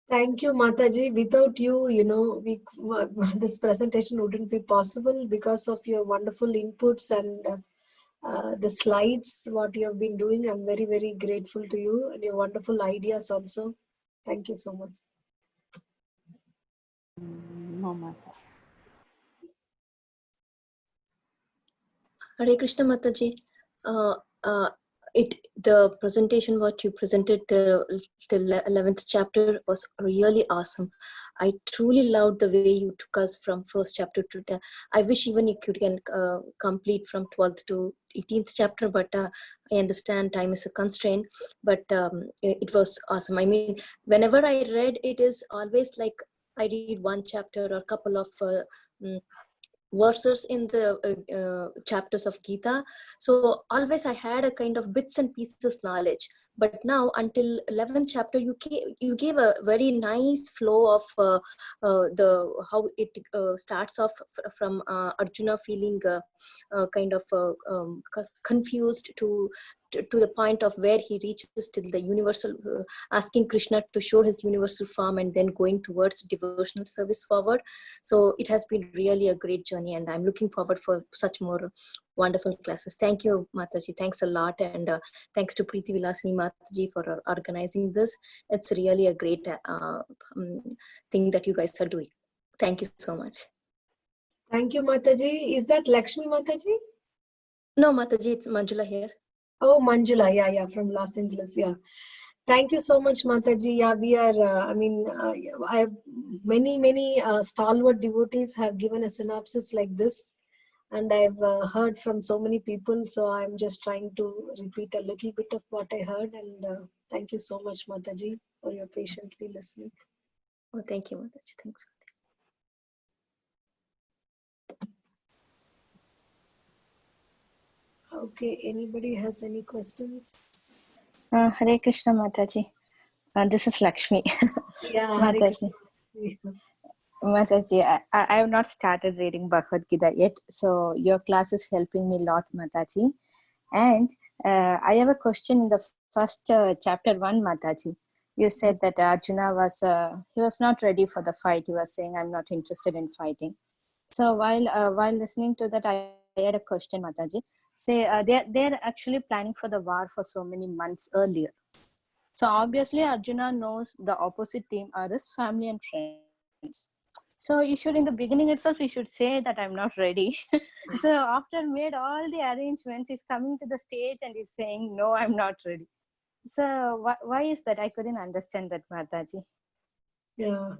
Thank you, Mataji. Without you, this presentation wouldn't be possible because of your wonderful inputs and the slides, what you have been doing. I'm very, very grateful to you, and your wonderful ideas also. Thank you so much. No matter. Hare Krishna Mataji. The presentation what you presented till 11th chapter was really awesome. I truly loved the way you took us from first chapter to the, I wish even you can complete from 12th to 18th chapter, but I understand time is a constraint. But it was awesome. I mean, whenever I read, it is always like I read one chapter or a couple of verses in the chapters of Gita. So always I had a kind of bits and pieces knowledge. But now until 11th chapter, you gave a very nice flow of how it starts off from Arjuna feeling kind of confused to the point of where he reaches till the universal, asking Krishna to show his universal form, and then going towards devotional service forward. So it has been really a great journey, and I'm looking forward for such more wonderful classes. Thank you, Mataji. Thanks a lot. And thanks to Preeti Vilasini Mataji for organizing this. It's really a great thing that you guys are doing. Thank you so much. Thank you, Mataji. Is that Lakshmi Mataji? No, Mataji, it's Manjula here. Oh, Manjula. Yeah, from Los Angeles. Yeah. Thank you so much, Mataji. Yeah, we are, I have many stalwart devotees have given a synopsis like this. And I've heard from so many people. So I'm just trying to repeat a little bit of what I heard. And thank you so much, Mataji, for your patiently listening. Oh, thank you, Mataji. Thanks. Okay, anybody has any questions? Hare Krishna, Mataji. This is Lakshmi. Yeah, Hare Mataji. Krishna. Mataji, I have not started reading Bhagavad Gita yet, so your class is helping me a lot, Mataji. And I have a question in the first chapter 1, Mataji. You said that Arjuna he was not ready for the fight. He was saying, I'm not interested in fighting. So while listening to that, I had a question, Mataji. Say they're actually planning for the war for so many months earlier. So obviously Arjuna knows the opposite team are his family and friends. So you should, in the beginning itself, you should say that I'm not ready. So after made all the arrangements, he's coming to the stage and he's saying, no, I'm not ready. So why is that? I couldn't understand that, Mataji. Yeah,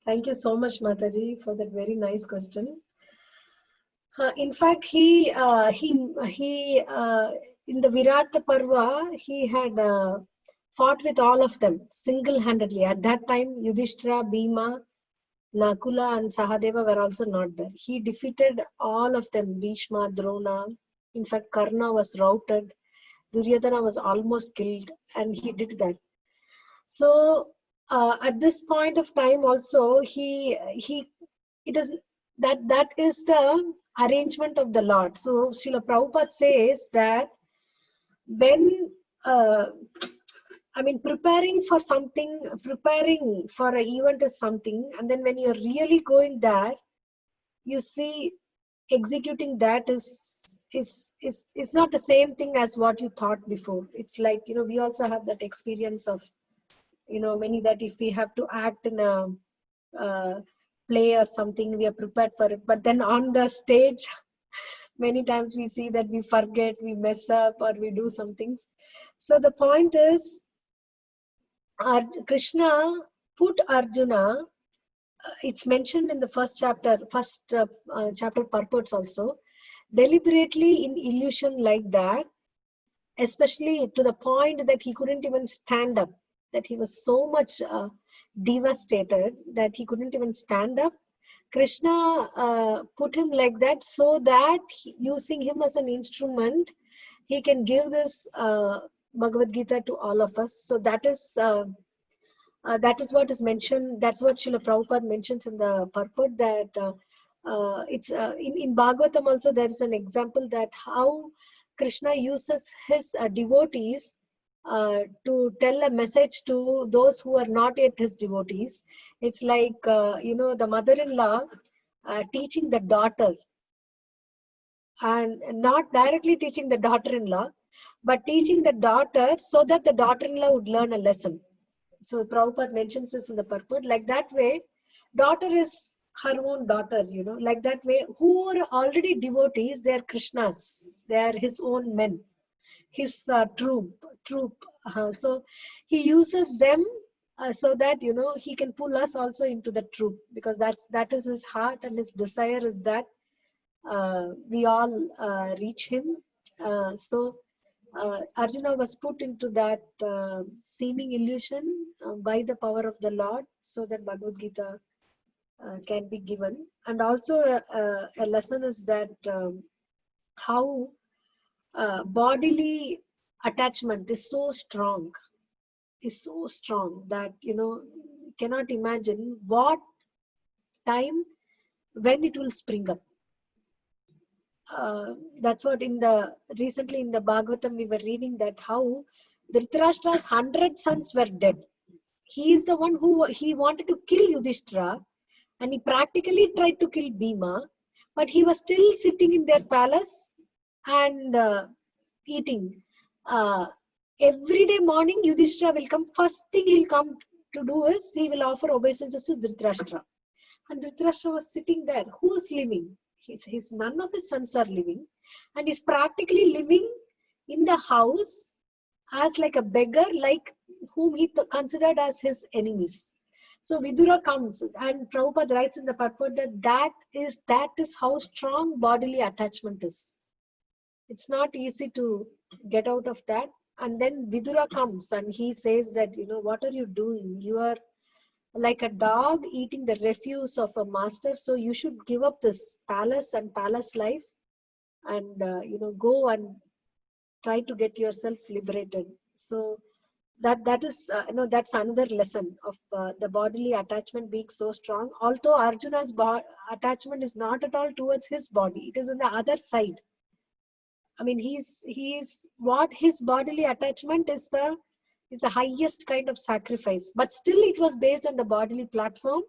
thank you so much, Mataji, for that very nice question. In fact, he in the Virat Parva, he had fought with all of them single-handedly. At that time, Yudhishthira, Bhima, Nakula and Sahadeva were also not there. He defeated all of them, Bhishma, Drona. In fact, Karna was routed. Duryodhana was almost killed, and he did that. So at this point of time also, that is the arrangement of the Lord. So Srila Prabhupada says that when preparing for something, preparing for an event is something, and then when you're really going there, you see executing that is not the same thing as what you thought before. It's like, we also have that experience of, many that if we have to act in a play or something, we are prepared for it. But then on the stage, many times we see that we forget, we mess up, or we do some things. So the point is, Krishna put Arjuna, it's mentioned in the first chapter purports also, deliberately in illusion like that, especially to the point that he couldn't even stand up, that he was so much devastated that he couldn't even stand up. Krishna put him like that so that using him as an instrument, he can give this Bhagavad Gita to all of us. So that is what is mentioned. That's what Srila Prabhupada mentions in the purport, that it's in Bhagavatam also there is an example that how Krishna uses his devotees to tell a message to those who are not yet his devotees. It's like, the mother-in-law teaching the daughter, and not directly teaching the daughter-in-law, but teaching the daughter so that the daughter-in-law would learn a lesson. So Prabhupada mentions this in the purport. Like that way, daughter is her own daughter, like that way. Who are already devotees, they are Krishna's. They are his own men, his troop. So he uses them so that, he can pull us also into the troop, because that is his heart, and his desire is that we all reach him. So Arjuna was put into that seeming illusion by the power of the Lord, so that Bhagavad Gita can be given. And also a lesson is that how bodily attachment is so strong that, cannot imagine what time when it will spring up. That's what recently in the Bhagavatam we were reading, that how Dhritarashtra's 100 sons were dead. He is the one who he wanted to kill Yudhishthira, and he practically tried to kill Bhima, but he was still sitting in their palace and eating. Every day morning Yudhishthira will come. First thing he'll come to do is he will offer obeisances to Dhritarashtra. And Dhritarashtra was sitting there. Who's living? None of his sons are living, and he's practically living in the house as like a beggar, like whom he considered as his enemies. So Vidura comes, and Prabhupada writes in the purport that that is how strong bodily attachment is. It's not easy to get out of that. And then Vidura comes and he says that, what are you doing? You are like a dog eating the refuse of a master. So you should give up this palace and palace life and, go and try to get yourself liberated. So that is, that's another lesson of the bodily attachment being so strong. Although Arjuna's attachment is not at all towards his body, it is on the other side. I mean, he's what his bodily attachment is the highest kind of sacrifice, but still it was based on the bodily platform.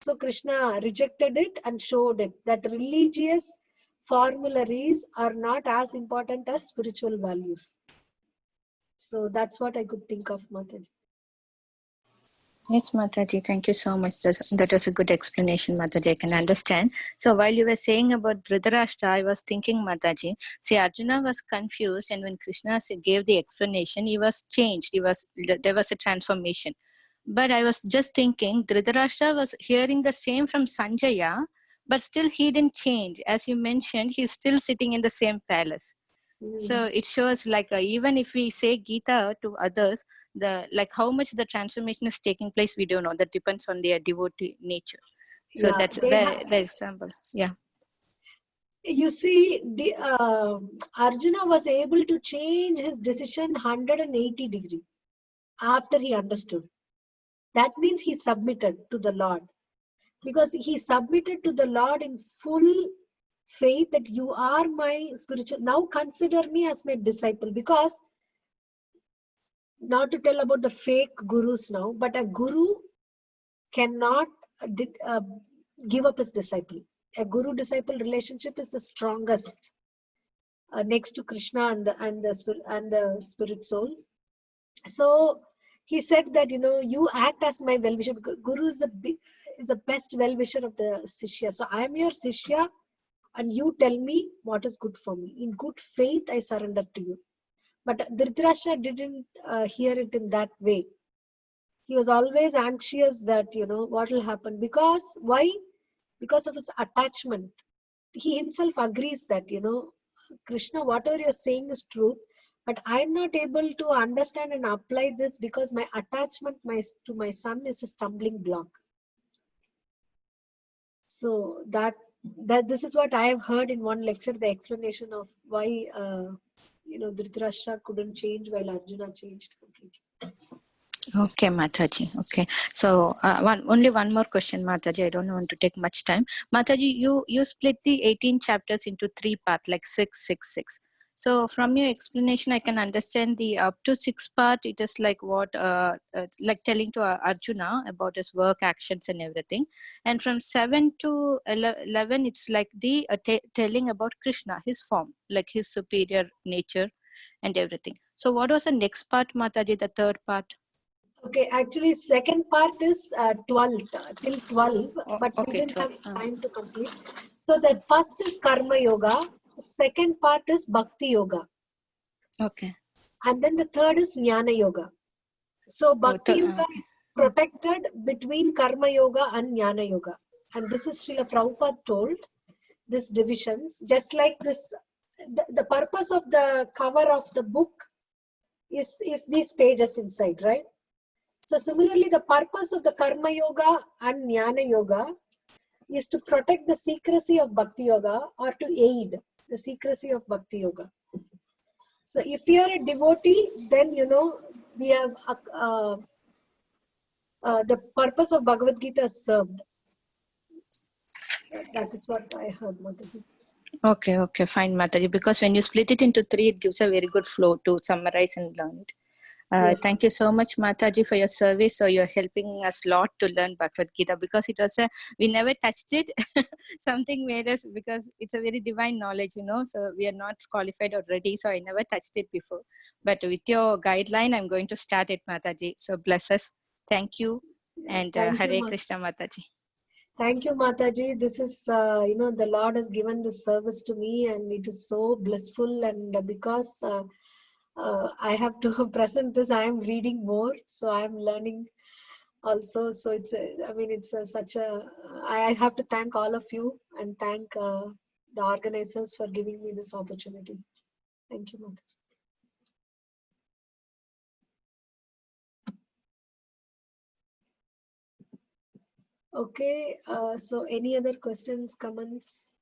So Krishna rejected it and showed it that religious formularies are not as important as spiritual values. So that's what I could think of, Mataji. Yes, Mataji, thank you so much. That was a good explanation, Mataji. I can understand. So while you were saying about Dhritarashtra, I was thinking, Mataji, see, Arjuna was confused, and when Krishna gave the explanation, he was changed. There was a transformation. But I was just thinking, Dhritarashtra was hearing the same from Sanjaya, but still he didn't change. As you mentioned, he's still sitting in the same palace. So it shows like even if we say Gita to others, how much the transformation is taking place, we don't know. That depends on their devotee nature. So that's the example. Yeah. You see, Arjuna was able to change his decision 180 degrees after he understood. That means he submitted to the Lord, because he submitted to the Lord in full faith that you are my spiritual, now consider me as my disciple. Because, not to tell about the fake gurus now, but a guru cannot give up his disciple. A guru-disciple relationship is the strongest next to Krishna and the spirit soul. So he said that, you act as my well-wisher, because Guru is the best well-wisher of the Sishya. So I am your Sishya, and you tell me what is good for me. In good faith, I surrender to you. But Dhritarashtra didn't hear it in that way. He was always anxious that, what will happen. Because, why? Because of his attachment. He himself agrees that, Krishna, whatever you're saying is true, but I'm not able to understand and apply this because my attachment to my son is a stumbling block. So that this is what I have heard in one lecture, the explanation of why Dhritarashtra couldn't change while Arjuna changed completely. Okay, Mataji. Okay. So only one more question, Mataji. I don't want to take much time. Mataji, you split the 18 chapters into 3 parts, like 6, 6, 6. So from your explanation, I can understand the up to 6 part. It is like what, like telling to Arjuna about his work, actions, and everything. And from 7 to 11, it's like the telling about Krishna, his form, like his superior nature, and everything. So what was the next part, Mataji? The third part. Okay, actually, second part is 12 till 12, but okay, we didn't 12. have time to complete. So the first is Karma Yoga, second part is Bhakti Yoga. Okay. And then the third is Jnana Yoga. So Bhakti Yoga is protected between Karma Yoga and Jnana Yoga. And this is Srila Prabhupada told, these divisions, just like this, the purpose of the cover of the book is these pages inside, right? So similarly, the purpose of the Karma Yoga and Jnana Yoga is to protect the secrecy of Bhakti Yoga, or to aid the secrecy of Bhakti Yoga. So if you are a devotee, then we have the purpose of Bhagavad Gita is served. That is what I heard, Mataji. Okay, fine, Mataji. Because when you split it into 3, it gives a very good flow to summarize and learn it. Yes. Thank you so much, Mataji, for your service. So you're helping us a lot to learn Bhagavad Gita, because it was we never touched it. Something made us, because it's a very divine knowledge, so we are not qualified or ready. So I never touched it before. But with your guideline, I'm going to start it, Mataji. So bless us. Thank you. And Hare Krishna, Mataji. Thank you, Mataji. This is, the Lord has given this service to me, and it is so blissful. And because I have to present this. I am reading more, so I am learning also. So it's such a, I have to thank all of you and thank the organizers for giving me this opportunity. Thank you, Mataji. Okay, so any other questions, comments?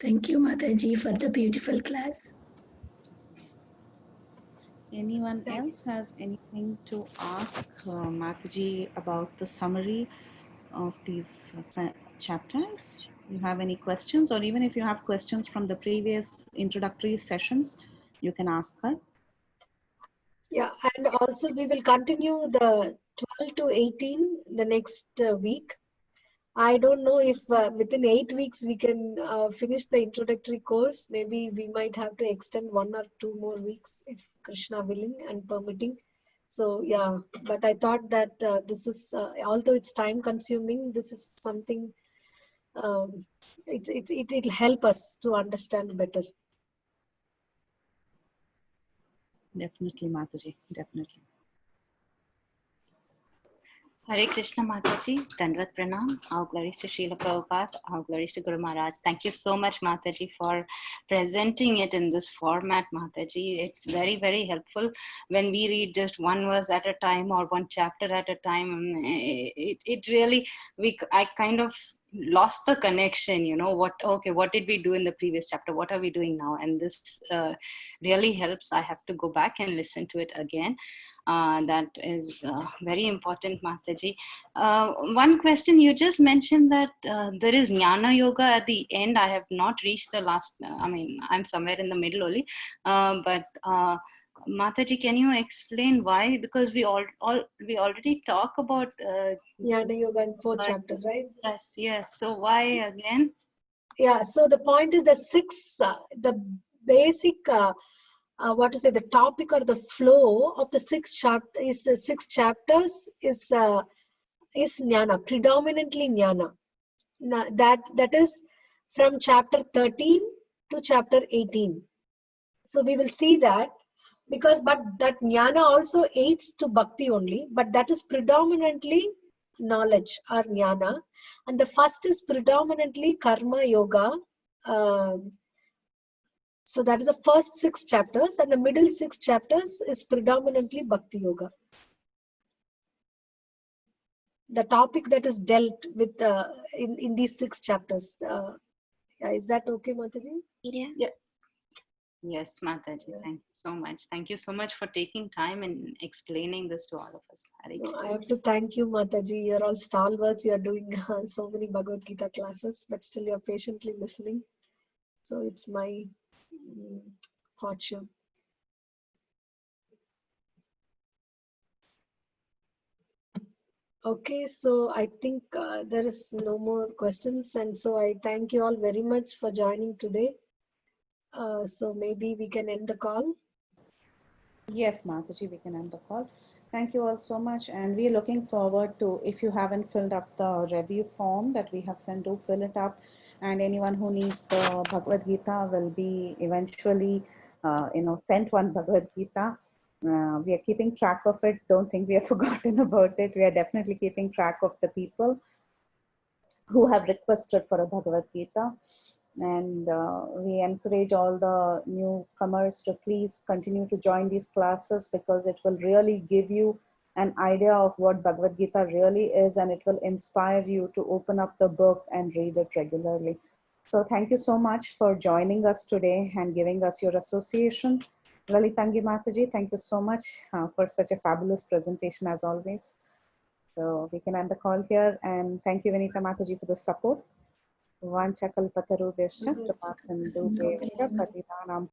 Thank you, Mataji, for the beautiful class. Anyone else has anything to ask Mataji about the summary of these chapters? You have any questions, or even if you have questions from the previous introductory sessions, you can ask her. Yeah, and also we will continue the 12 to 18 the next week. I don't know if within 8 weeks we can finish the introductory course. Maybe we might have to extend 1 or 2 more weeks if Krishna willing and permitting. So yeah, but I thought that this is, although it's time consuming, this is something, it'll help us to understand better. Definitely, Mataji, definitely. Hare Krishna Mataji, Dandvat Pranam, all glories to Srila Prabhupada, all glories to Guru Maharaj. Thank you so much Mataji for presenting it in this format, Mataji. It's very, very helpful when we read just one verse at a time or one chapter at a time. It really, I kind of lost the connection, you know, what did we do in the previous chapter? What are we doing now? And this really helps. I have to go back and listen to it again. That is very important, Mataji. One question, you just mentioned that there is Jnana Yoga at the end. I have not reached the last, I'm somewhere in the middle only. But Mataji, can you explain why? Because we already talk about Jnana Yoga in 4th chapter, right? Yes. So why again? Yeah, so the point is the basic, the topic or the flow of the 6 chapters is Jnana, predominantly Jnana. That is from chapter 13 to chapter 18. So we will see that, but that Jnana also aids to Bhakti only, but that is predominantly knowledge or Jnana. And the first is predominantly Karma Yoga. So that is the first 6 chapters, and the middle 6 chapters is predominantly Bhakti Yoga. The topic that is dealt with in these 6 chapters. Is that okay, Mataji? Yeah. Yes, Mataji. Yeah. Thank you so much. Thank you so much for taking time and explaining this to all of us. I have to thank you, Mataji. You're all stalwarts. You're doing so many Bhagavad Gita classes, but still you're patiently listening. So it's my fortune. Okay, so I think there is no more questions, and so I thank you all very much for joining today. So maybe we can end the call. Yes, Mataji, we can end the call. Thank you all so much, and we are looking forward to, if you haven't filled up the review form that we have sent, do fill it up. And anyone who needs the Bhagavad Gita will be eventually, sent one Bhagavad Gita. We are keeping track of it. Don't think we have forgotten about it. We are definitely keeping track of the people who have requested for a Bhagavad Gita. And we encourage all the newcomers to please continue to join these classes, because it will really give you an idea of what Bhagavad Gita really is, and it will inspire you to open up the book and read it regularly. So thank you so much for joining us today and giving us your association. Lalitangi Mataji, thank you so much for such a fabulous presentation as always. So we can end the call here, and thank you Vinita Mataji for the support. Vanchakalpatarubhyascha, Kripasindhubhyascha, Patitanam